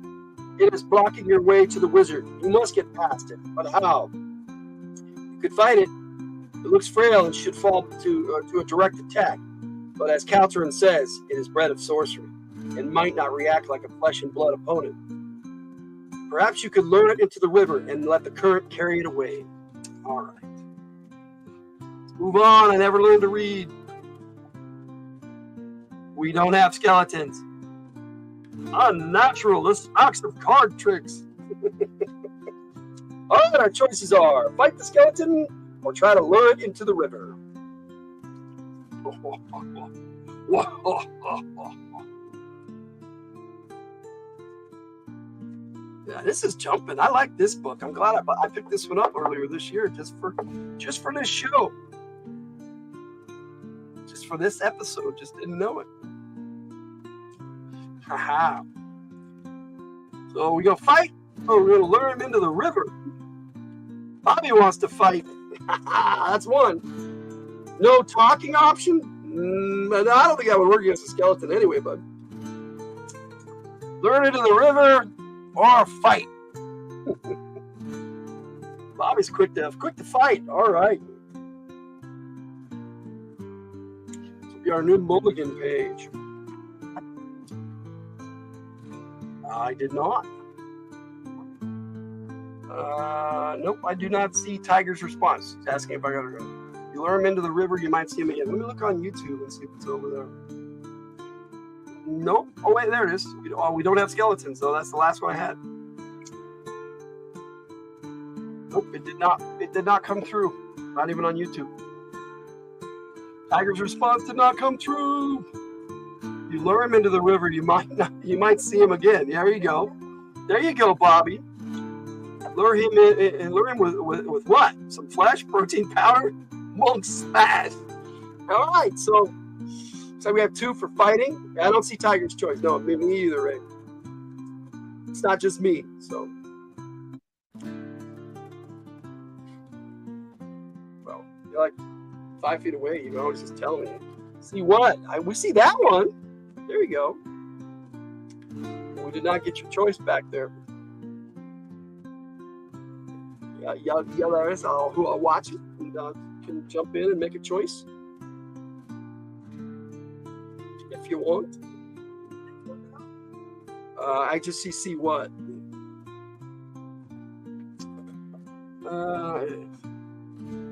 It is blocking your way to the wizard. You must get past it. But how? You could fight it. It looks frail and should fall to a direct attack. But as Caltrin says, it is bred of sorcery and might not react like a flesh and blood opponent. Perhaps you could lure it into the river and let the current carry it away. All right. Let's move on. I never learned to read. We don't have skeletons. Unnatural. This smacks of card tricks. All right, our choices are fight the skeleton or try to lure it into the river. Yeah, this is jumping. I like this book. I'm glad I picked this one up earlier this year just for this show. Just for this episode. Just didn't know it. Haha. So we gonna fight or we're gonna lure him into the river? Bobby wants to fight. That's one. No talking option? I don't think I would work against a skeleton anyway, bud. Lure it into the river or fight. Bobby's quick to fight. All right. This will be our new Mulligan page. I did not. Nope, I do not see Tiger's response. He's asking if I gotta go. If you lure him into the river, you might see him again. Let me look on YouTube and see if it's over there. Nope. Oh wait, there it is. We don't have skeletons, though. That's the last one I had. Nope, it did not. It did not come through. Not even on YouTube. Tiger's response did not come through. You lure him into the river, you might see him again. There you go. There you go, Bobby. Lure him in, and lure him with what? Some flesh, protein powder? Monk smash. All right, so we have 2 for fighting. I don't see Tiger's choice. No, me either, Ray. It's not just me, so. Well, you're like 5 feet away. You can always just tell me. See what? We see that one. There you go. We did not get your choice back there. Yeah, y'all who are watching can jump in and make a choice if you want. I just see what.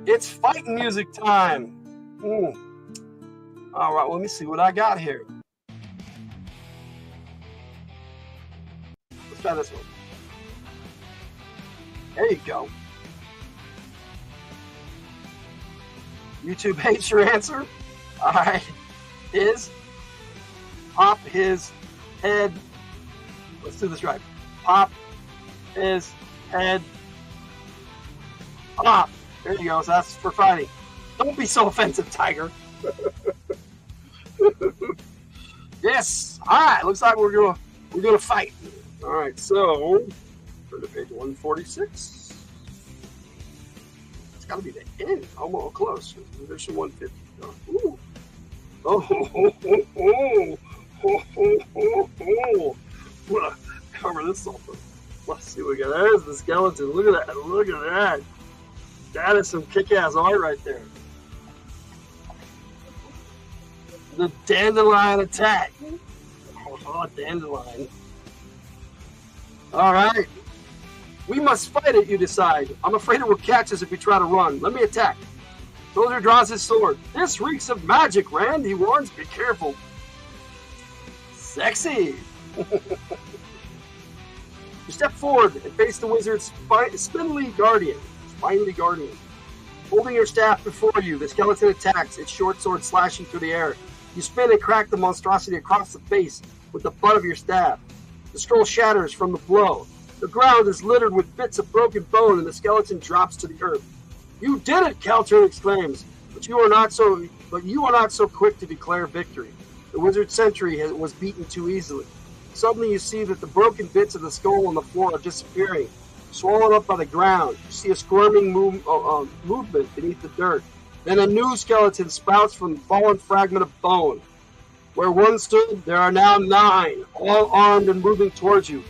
It's fighting music time. All right, well, let me see what I got here. Let's try this one. There you go. YouTube hates your answer. All right. Is pop his head. Let's do this right. Pop his head off. There you go. So that's for fighting. Don't be so offensive, Tiger. Yes. All right. Looks like we're gonna fight. All right. So turn to page 146. It's got to be the end. Almost close. There's some 150. Ooh. Oh. Wanna cover this up? Let's see what we got. There's the skeleton. Look at that. Look at that. That is some kick-ass art right there. The dandelion attack. Oh, dandelion. All right. We must fight it, you decide. I'm afraid it will catch us if we try to run. Let me attack. Soldier draws his sword. This reeks of magic, Rand, he warns. Be careful. Sexy. You step forward and face the wizard's spindly guardian. Holding your staff before you, the skeleton attacks, its short sword slashing through the air. You spin and crack the monstrosity across the face with the butt of your staff. The scroll shatters from the blow. The ground is littered with bits of broken bone, and the skeleton drops to the earth. You did it, Caltrin exclaims, but you are not so quick to declare victory. The wizard's sentry was beaten too easily. Suddenly you see that the broken bits of the skull on the floor are disappearing, swallowed up by the ground. You see a squirming movement beneath the dirt. Then a new skeleton sprouts from the fallen fragment of bone. Where one stood, there are now 9, all armed and moving towards you.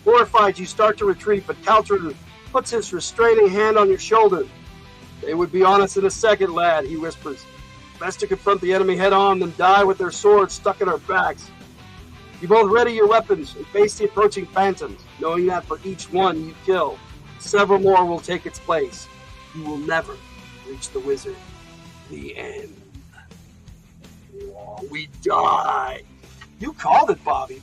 Horrified, you start to retreat, but Caltrin puts his restraining hand on your shoulder. They would be on us in a second, lad, he whispers. Best to confront the enemy head on than die with their swords stuck in our backs. You both ready your weapons and face the approaching phantoms, knowing that for each one you kill, several more will take its place. You will never reach the wizard. The end. Oh, we die. You called it, Bobby.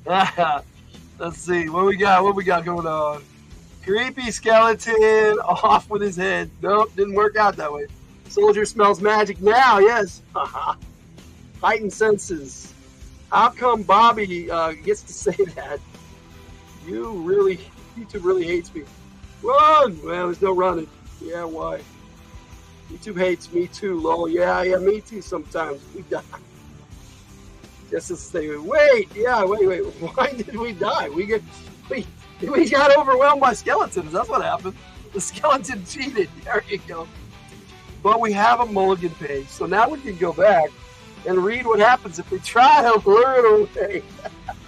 Let's see what we got. What we got going on? Creepy skeleton off with his head. Nope, didn't work out that way. Soldier smells magic now. Yes. Heightened senses. How come Bobby gets to say that? YouTube really hates me. Run! Well, there's no running. Yeah, why? YouTube hates me too, lol. Yeah, me too sometimes. We die. Just to say, wait. Why did we die? We got overwhelmed by skeletons. That's what happened. The skeleton cheated. There you go. But we have a mulligan page, so now we can go back and read what happens if we try to lure it away.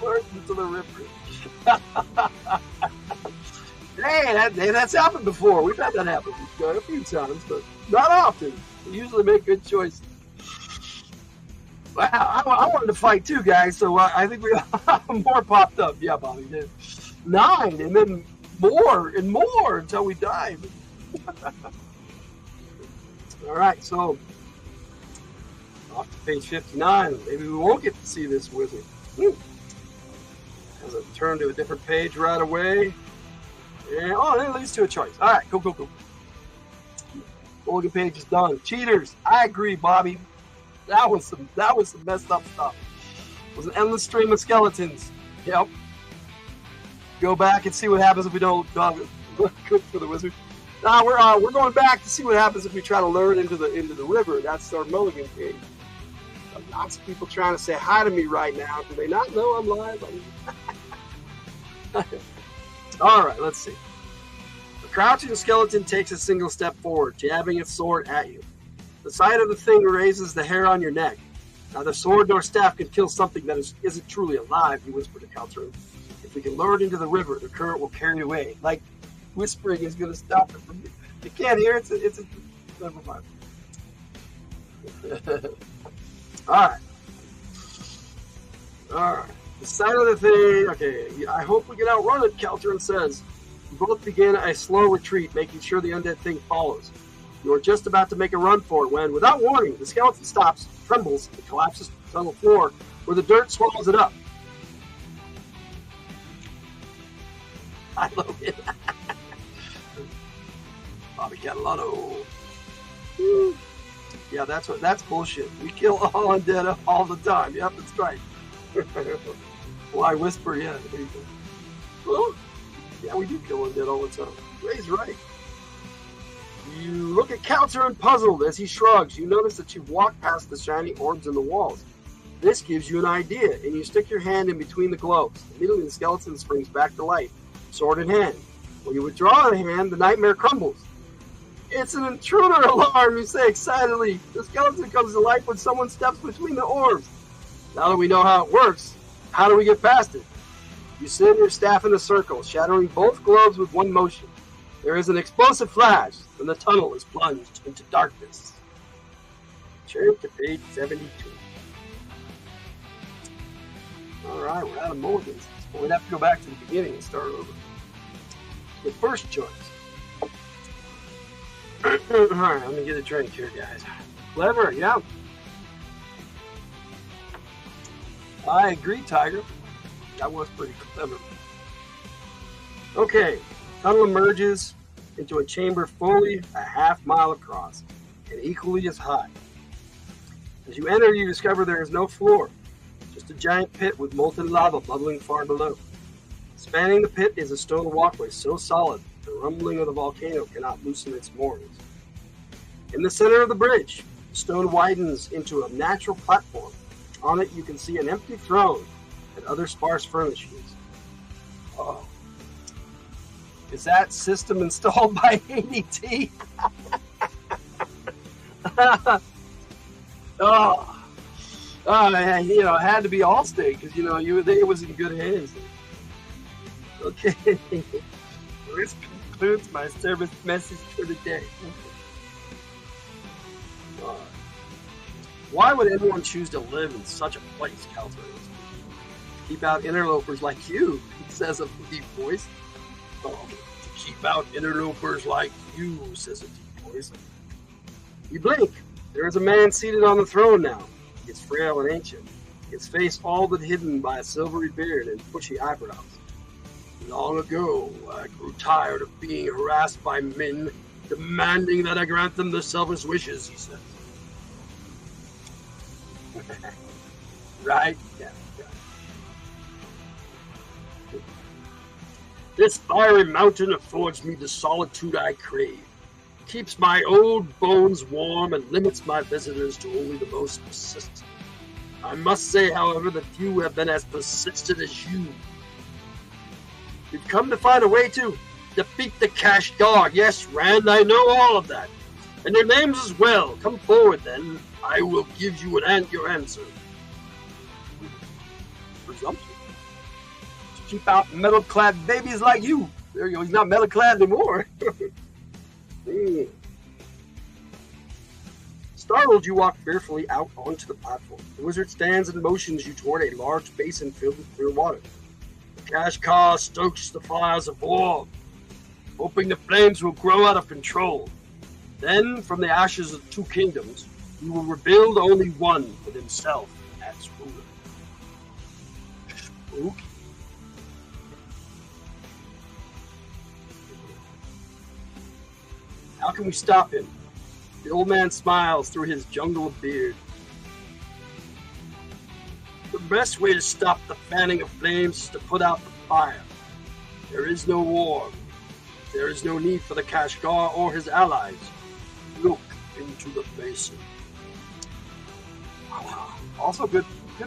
Lure it into the river. Hey, that's happened before. We've had that happen a few times, but not often. We usually make good choices. Wow, I wanted to fight too, guys, so I think we more popped up. Yeah, Bobby did. 9, and then more and more until we died. All right, so off to page 59. Maybe we won't get to see this wizard. As I turn to a different page right away. And, that leads to a choice. All right, cool. Mulligan page is done. Cheaters, I agree, Bobby. That was some messed up stuff. It was an endless stream of skeletons. Yep. Go back and see what happens if we don't cook for the wizard. Now we're going back to see what happens if we try to lure it into the river. That's our mulligan game. Lots of people trying to say hi to me right now. Do they not know I'm live? All right, let's see. The crouching skeleton takes a single step forward, jabbing its sword at you. The sight of the thing raises the hair on your neck. Neither sword nor staff can kill something that isn't truly alive, he whispered to Caltrin. If we can lure it into the river, the current will carry it away. Like whispering is going to stop it from you. You can't hear it. It's a never mind. All right. The sight of the thing. Okay, I hope we can outrun it, Caltrin says. We both begin a slow retreat, making sure the undead thing follows. You are just about to make a run for it when, without warning, the skeleton stops, trembles, and collapses to the tunnel floor where the dirt swallows it up. I love it. Bobby Catalano. Yeah, that's bullshit. We kill all undead all the time. Yep, that's right. Why whisper? Yeah, there you go. Well, yeah, we do kill undead all the time. Ray's right. You look at Caltrin puzzled as he shrugs. You notice that you've walked past the shiny orbs in the walls. This gives you an idea, and you stick your hand in between the globes. Immediately, the skeleton springs back to life, sword in hand. When you withdraw the hand, the nightmare crumbles. It's an intruder alarm, you say excitedly. The skeleton comes to life when someone steps between the orbs. Now that we know how it works, how do we get past it? You send your staff in a circle, shattering both globes with one motion. There is an explosive flash, and the tunnel is plunged into darkness. Turn to page 72. Alright, we're out of mulligans. So we'd have to go back to the beginning and start over. The first choice. Alright, let me get a drink here, guys. Clever, yeah. I agree, Tiger. That was pretty clever. Okay, tunnel emerges into a chamber fully a half-mile across and equally as high. As you enter, you discover there is no floor, just a giant pit with molten lava bubbling far below. Spanning the pit is a stone walkway so solid the rumbling of the volcano cannot loosen its moorings. In the center of the bridge, the stone widens into a natural platform. On it, you can see an empty throne and other sparse furnishings. Oh. Is that system installed by ADT? It had to be Allstate because it was in good hands. Okay, this concludes my service message for the day. Why would anyone choose to live in such a place, Caltrin? Keep out interlopers like you, he says a deep voice. Oh, to keep out interlopers like you, says a deep voice. You blink. There is a man seated on the throne now. He is frail and ancient, his face all but hidden by a silvery beard and bushy eyebrows. Long ago, I grew tired of being harassed by men demanding that I grant them their selfish wishes, he says. Right? Yeah. This fiery mountain affords me the solitude I crave, keeps my old bones warm, and limits my visitors to only the most persistent. I must say, however, that few have been as persistent as you. You've come to find a way to defeat the cash dog. Yes, Rand, I know all of that. And their names as well. Come forward, then. I will give you your answer. Presumption. To keep out metal-clad babies like you. There you go. He's not metal-clad anymore. Startled, you walk fearfully out onto the platform. The wizard stands and motions you toward a large basin filled with clear water. The cash car stokes the fires of war, hoping the flames will grow out of control. Then, from the ashes of two kingdoms, he will rebuild only one with himself as ruler. Spooky. How can we stop him? The old man smiles through his jungle of beard. The best way to stop the fanning of flames is to put out the fire. There is no war. There is no need for the Kashgar or his allies. Look into the basin. Also, good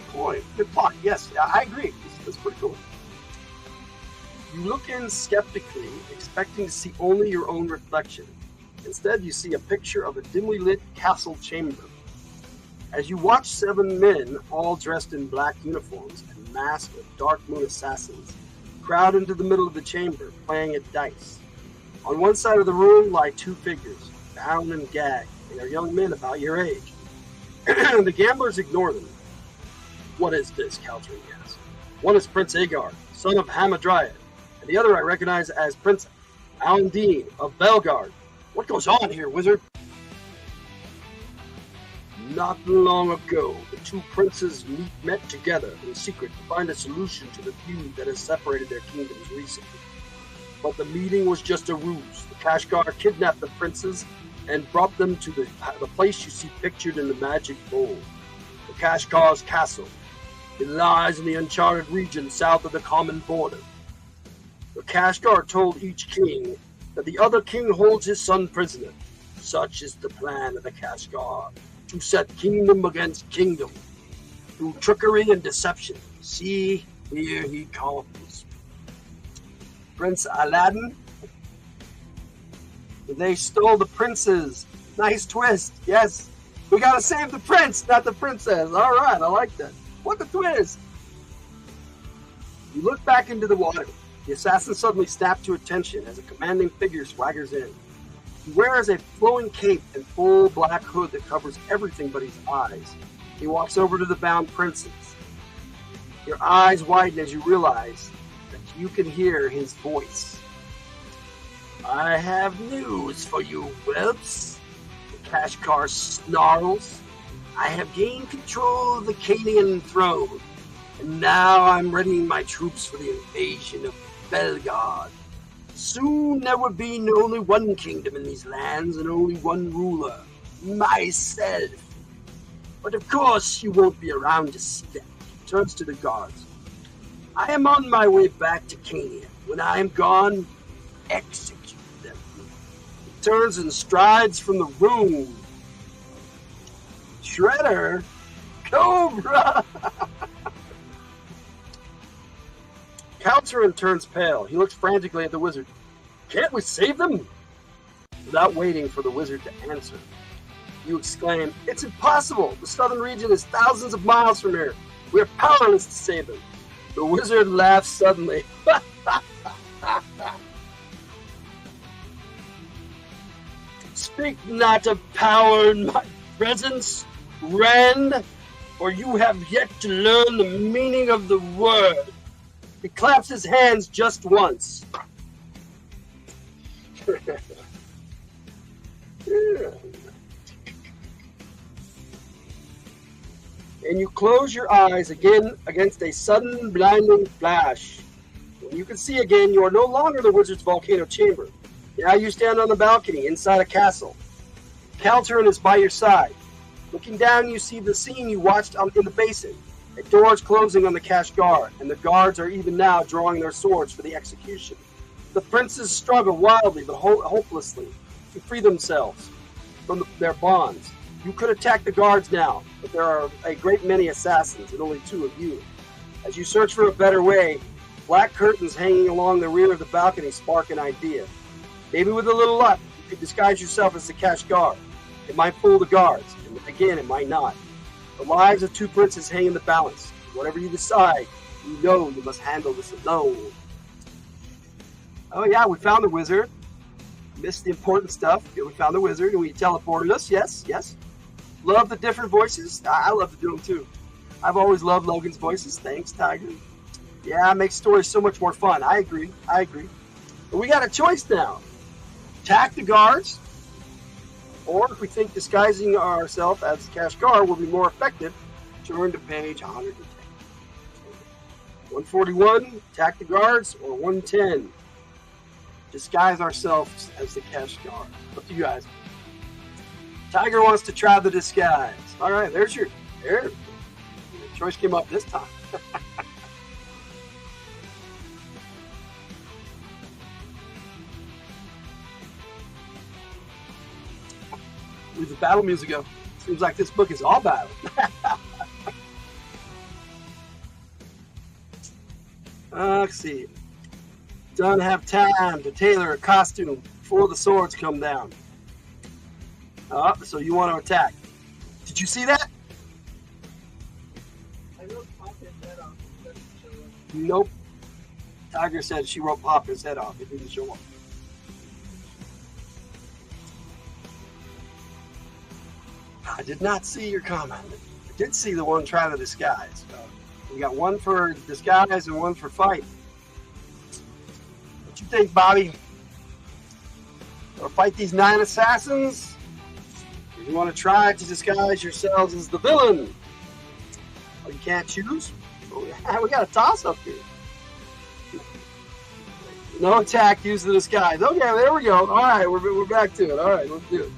point. Good plot. Yes, I agree. That's pretty cool. You look in skeptically, expecting to see only your own reflection. Instead, you see a picture of a dimly lit castle chamber. As you watch 7 men, all dressed in black uniforms and masked with dark moon assassins, crowd into the middle of the chamber, playing at dice. On one side of the room lie 2 figures, bound and gagged. They are young men about your age. The gamblers ignore them. What is this, Caltrin asks. One is Prince Agar, son of Hamadryad, and the other I recognize as Prince Alandine of Belgard. What goes on here, wizard? Not long ago, the 2 princes met together in secret to find a solution to the feud that has separated their kingdoms recently. But the meeting was just a ruse. The Kashgar kidnapped the princes and brought them to the place you see pictured in the magic bowl. The Kashgar's castle. It lies in the uncharted region south of the common border. The Kashgar told each king that the other king holds his son prisoner. Such is the plan of the Kashgar, to set kingdom against kingdom, through trickery and deception. See, here he comes. Prince Aladdin. They stole the princes. Nice twist. Yes. We gotta save the prince, not the princess. All right, I like that. What the twist? You look back into the water. The assassin suddenly snapped to attention as a commanding figure swaggers in. He wears a flowing cape and full black hood that covers everything but his eyes. He walks over to the bound princes. Your eyes widen as you realize that you can hear his voice. I have news for you, whelps. The Kashgar snarls. I have gained control of the Canaanian throne, and now I'm readying my troops for the invasion of Belgard. Soon there will be only one kingdom in these lands and only one ruler, myself. But of course you won't be around to see that. He turns to the guards. I am on my way back to Canaan. When I am gone, execute them. He turns and strides from the room. Shredder? Cobra! Calterin turns pale. He looks frantically at the wizard. Can't we save them? Without waiting for the wizard to answer, you exclaim, It's impossible! The southern region is thousands of miles from here. We are powerless to save them. The wizard laughs suddenly. Speak not of power in my presence, Rand, for you have yet to learn the meaning of the word. He claps his hands just once. And you close your eyes again against a sudden blinding flash. When you can see again, you are no longer the wizard's volcano chamber. Now you stand on the balcony inside a castle. Calterin is by your side. Looking down, you see the scene you watched in the basin. A door is closing on the Kashgar, and the guards are even now drawing their swords for the execution. The princes struggle wildly but hopelessly to free themselves from their bonds. You could attack the guards now, but there are a great many assassins and only 2 of you. As you search for a better way, black curtains hanging along the rear of the balcony spark an idea. Maybe with a little luck, you could disguise yourself as the Kashgar. It might fool the guards, and again, it might not. The lives of 2 princes hang in the balance. Whatever you decide, you know you must handle this alone. Oh yeah, we found the wizard. Missed the important stuff. We found the wizard and we teleported us. Yes, yes. Love the different voices. I love to do them too. I've always loved Logan's voices. Thanks, Tiger. Yeah, it makes stories so much more fun. I agree. But we got a choice now. Attack the guards, or if we think disguising ourselves as Kashgar will be more effective, turn to page 110. 141, attack the guards, or 110, disguise ourselves as the Kashgar. Up to you guys. Tiger wants to try the disguise. All right, there. Your choice came up this time. Leave the battle music go. Seems like this book is all battle. Let's see. Don't have time to tailor a costume before the swords come down. So you want to attack. Did you see that? I wrote pop his head off. It doesn't show up. Nope. Tiger said she wrote pop his head off. It didn't show up. I did not see your comment. I did see the one try to disguise. We got one for disguise and one for fight. What you think, Bobby? Want to fight these 9 assassins? Or you want to try to disguise yourselves as the villain? Oh, you can't choose? Oh, yeah, we got a toss-up here. No attack, use the disguise. Okay, there we go. All right, we're back to it. All right, let's do it.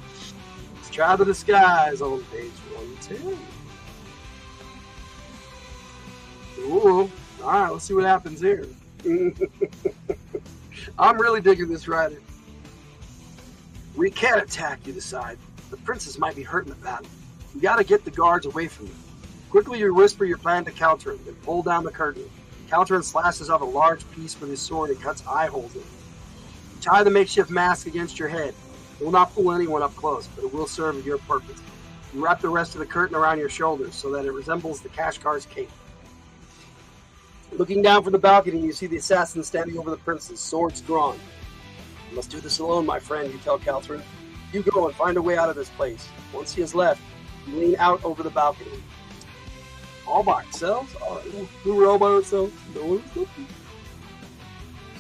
Let's try the disguise on page 110. Ooh, all right, let's see what happens here. I'm really digging this writer. We can't attack, you decide. The princess might be hurt in the battle. You gotta get the guards away from them. Quickly you whisper your plan to Caltrin, then pull down the curtain. Caltrin slashes off a large piece with his sword and cuts eye holes in it. You tie the makeshift mask against your head. It will not pull anyone up close, but it will serve your purpose. You wrap the rest of the curtain around your shoulders so that it resembles the Kashgar's cape. Looking down from the balcony, you see the assassin standing over the princess, swords drawn. You must do this alone, my friend, you tell Caltrin. You go and find a way out of this place. Once he has left, you lean out over the balcony. All by ourselves? We were all by ourselves? No one's looking.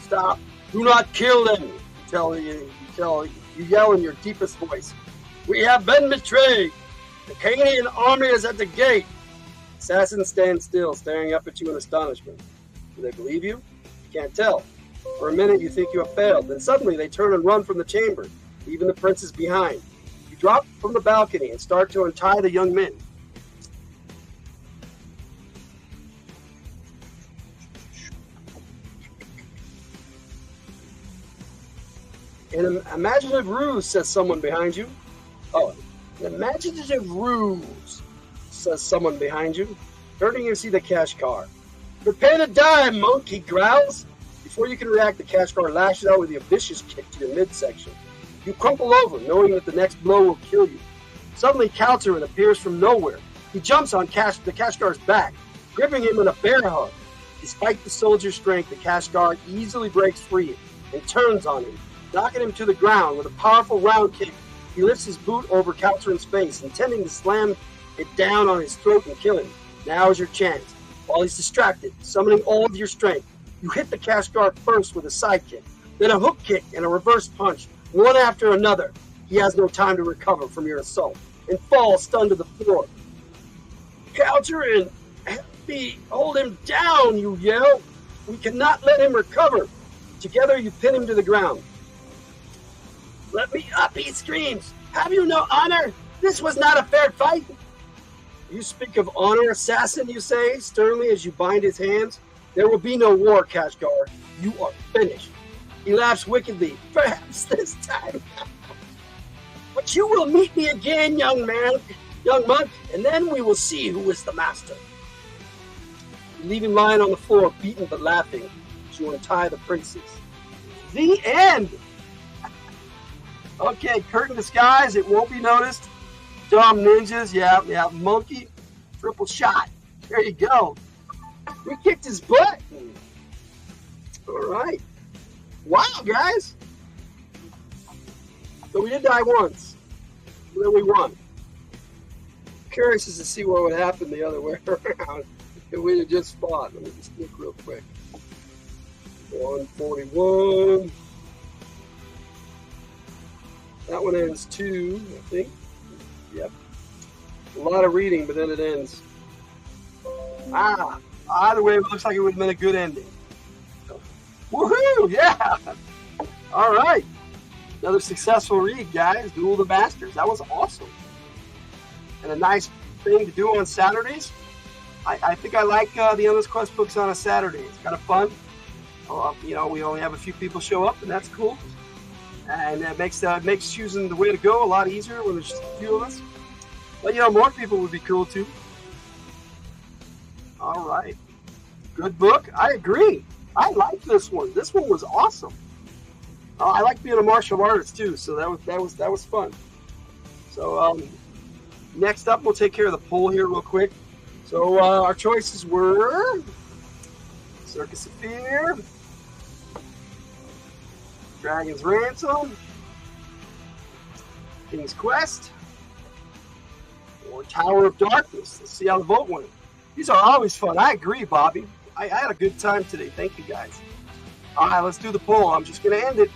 Stop. Do not kill them, you yell in your deepest voice. We have been betrayed. The Canadian army is at the gate. Assassins stand still, staring up at you in astonishment. Do they believe you? You can't tell. For a minute you think you have failed, then suddenly they turn and run from the chamber, leaving the princess behind. You drop from the balcony and start to untie the young men. An imaginative ruse, says someone behind you. Oh, an imaginative ruse, says someone behind you. Turning, you see the Kashgar. Prepare to die, monk, he growls. Before you can react, the Kashgar lashes out with a vicious kick to your midsection. You crumple over, knowing that the next blow will kill you. Suddenly, Caltrin appears from nowhere. He jumps on the Kashgar's back, gripping him in a bear hug. Despite the soldier's strength, the Kashgar easily breaks free and turns on him, knocking him to the ground with a powerful round kick. He lifts his boot over Caltrin's face, intending to slam it down on his throat and kill him. Now is your chance. While he's distracted, summoning all of your strength, you hit the Kashgar first with a side kick, then a hook kick and a reverse punch, one after another. He has no time to recover from your assault and falls stunned to the floor. Caltrin, help me, hold him down, you yell. We cannot let him recover. Together you pin him to the ground. Let me up, he screams. Have you no honor? This was not a fair fight. You speak of honor, assassin, you say, sternly as you bind his hands. There will be no war, Kashgar. You are finished. He laughs wickedly. Perhaps this time. But you will meet me again, young monk, and then we will see who is the master. You leave him lying on the floor, beaten but laughing, as you untie the princess. The end! Okay, curtain disguise, it won't be noticed. Dumb ninjas, yeah, monkey, triple shot. There you go. We kicked his butt. All right. Wow, guys. So we did die once. Then we won. Curious as to see what would happen the other way around if we had just fought. Let me just look real quick. 141. That one ends 2, I think. Yep. A lot of reading, but then it ends. Either way, it looks like it would have been a good ending. Woohoo! Yeah! All right. Another successful read, guys. Duel the Masters. That was awesome. And a nice thing to do on Saturdays. I think I like the Endless Quest books on a Saturday. It's kind of fun. We only have a few people show up, and that's cool. And that makes choosing the way to go a lot easier when there's just a few of us. But more people would be cool too. All right, good book. I agree. I like this one. This one was awesome. I like being a martial artist too, so that was fun. So next up, we'll take care of the poll here real quick. So our choices were Circus of Fear, Dragon's Ransom, King's Quest, or Tower of Darkness. Let's see how the vote went. These are always fun. I agree, Bobby. I had a good time today. Thank you, guys. All right, let's do the poll. I'm just going to end it.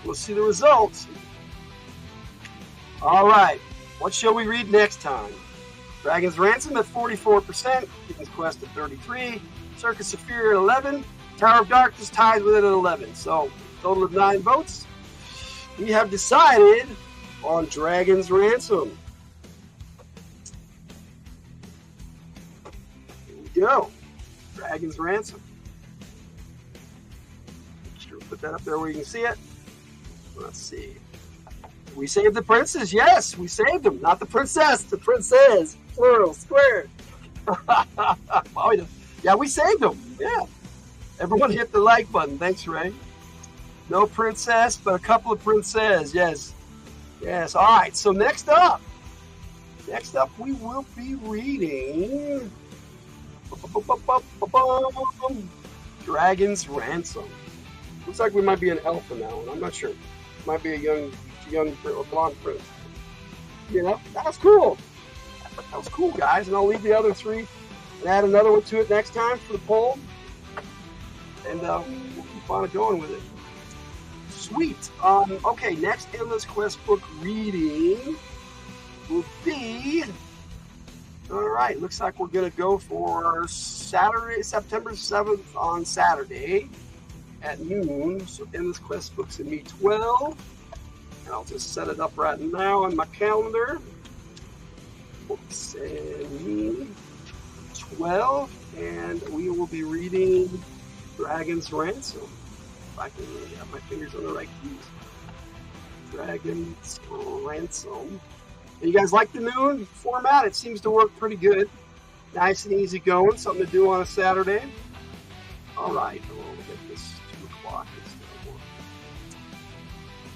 We'll see the results. All right, what shall we read next time? Dragon's Ransom at 44%, King's Quest at 33%, Circus of Fear at 11%, Tower of Darkness ties with it at 11%. So, total of 9 votes. We have decided on Dragon's Ransom. Here we go. Dragon's Ransom. Make sure we put that up there where you can see it. Let's see. We saved the princes. Yes, we saved them. Not the princess. The princess. Plural. Square. Yeah, we saved them. Yeah. Everyone hit the like button. Thanks, Ray. No princess, but a couple of princes. Yes. Yes. All right. So next up, we will be reading Dragon's Ransom. Looks like we might be an elf in that one. I'm not sure. Might be a young blonde prince. That was cool. That was cool, guys. And I'll leave the other 3 and add another one to it next time for the poll. And we'll keep on going with it. Sweet. Okay, next Endless Quest book reading will be... All right, looks like we're going to go for Saturday, September 7th on Saturday at noon. So Endless Quest books in me 12. And I'll just set it up right now on my calendar. Books and me 12. And we will be reading Dragon's Ransom. If I can really have my fingers on the right keys. Dragon's Ransom. You guys like the noon format? It seems to work pretty good. Nice and easy going. Something to do on a Saturday. All right. We'll get this 2 o'clock.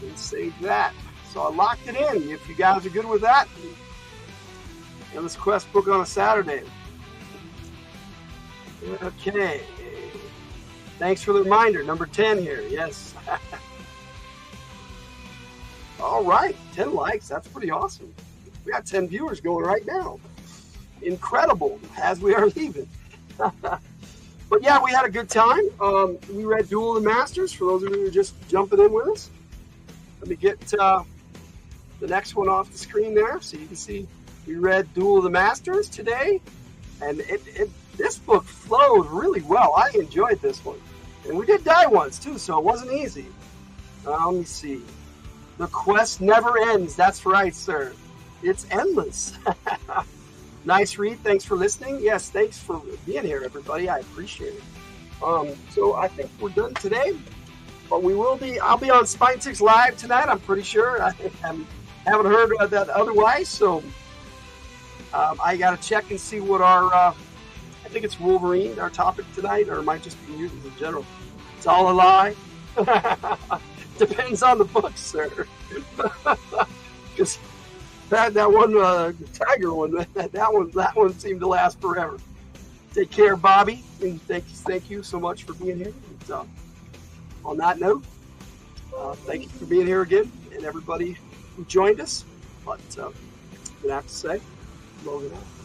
And save that. So I locked it in. If you guys are good with that, Endless Quest book on a Saturday. Okay. Thanks for the reminder. Number 10 here. Yes. All right. 10 likes. That's pretty awesome. We got 10 viewers going right now. Incredible as we are leaving. But yeah, we had a good time. We read Duel of the Masters for those of you who are just jumping in with us. Let me get the next one off the screen there so you can see we read Duel of the Masters today. And this book flowed really well. I enjoyed this one. And we did die once too, so it wasn't easy. Let me see. The quest never ends. That's right, sir. It's endless. Nice read. Thanks for listening. Yes, thanks for being here, everybody. I appreciate it. So I think we're done today. But I'll be on Spine 6 Live tonight, I'm pretty sure. I haven't heard that otherwise, so I got to check and see what I think it's Wolverine, our topic tonight, or it might just be mutants in general. It's all a lie. Depends on the book, sir. Because that one tiger one, that one seemed to last forever. Take care, Bobby, and thank you so much for being here. And, on that note, thank you for being here again, and everybody who joined us. But I'm gonna have to say, Logan out.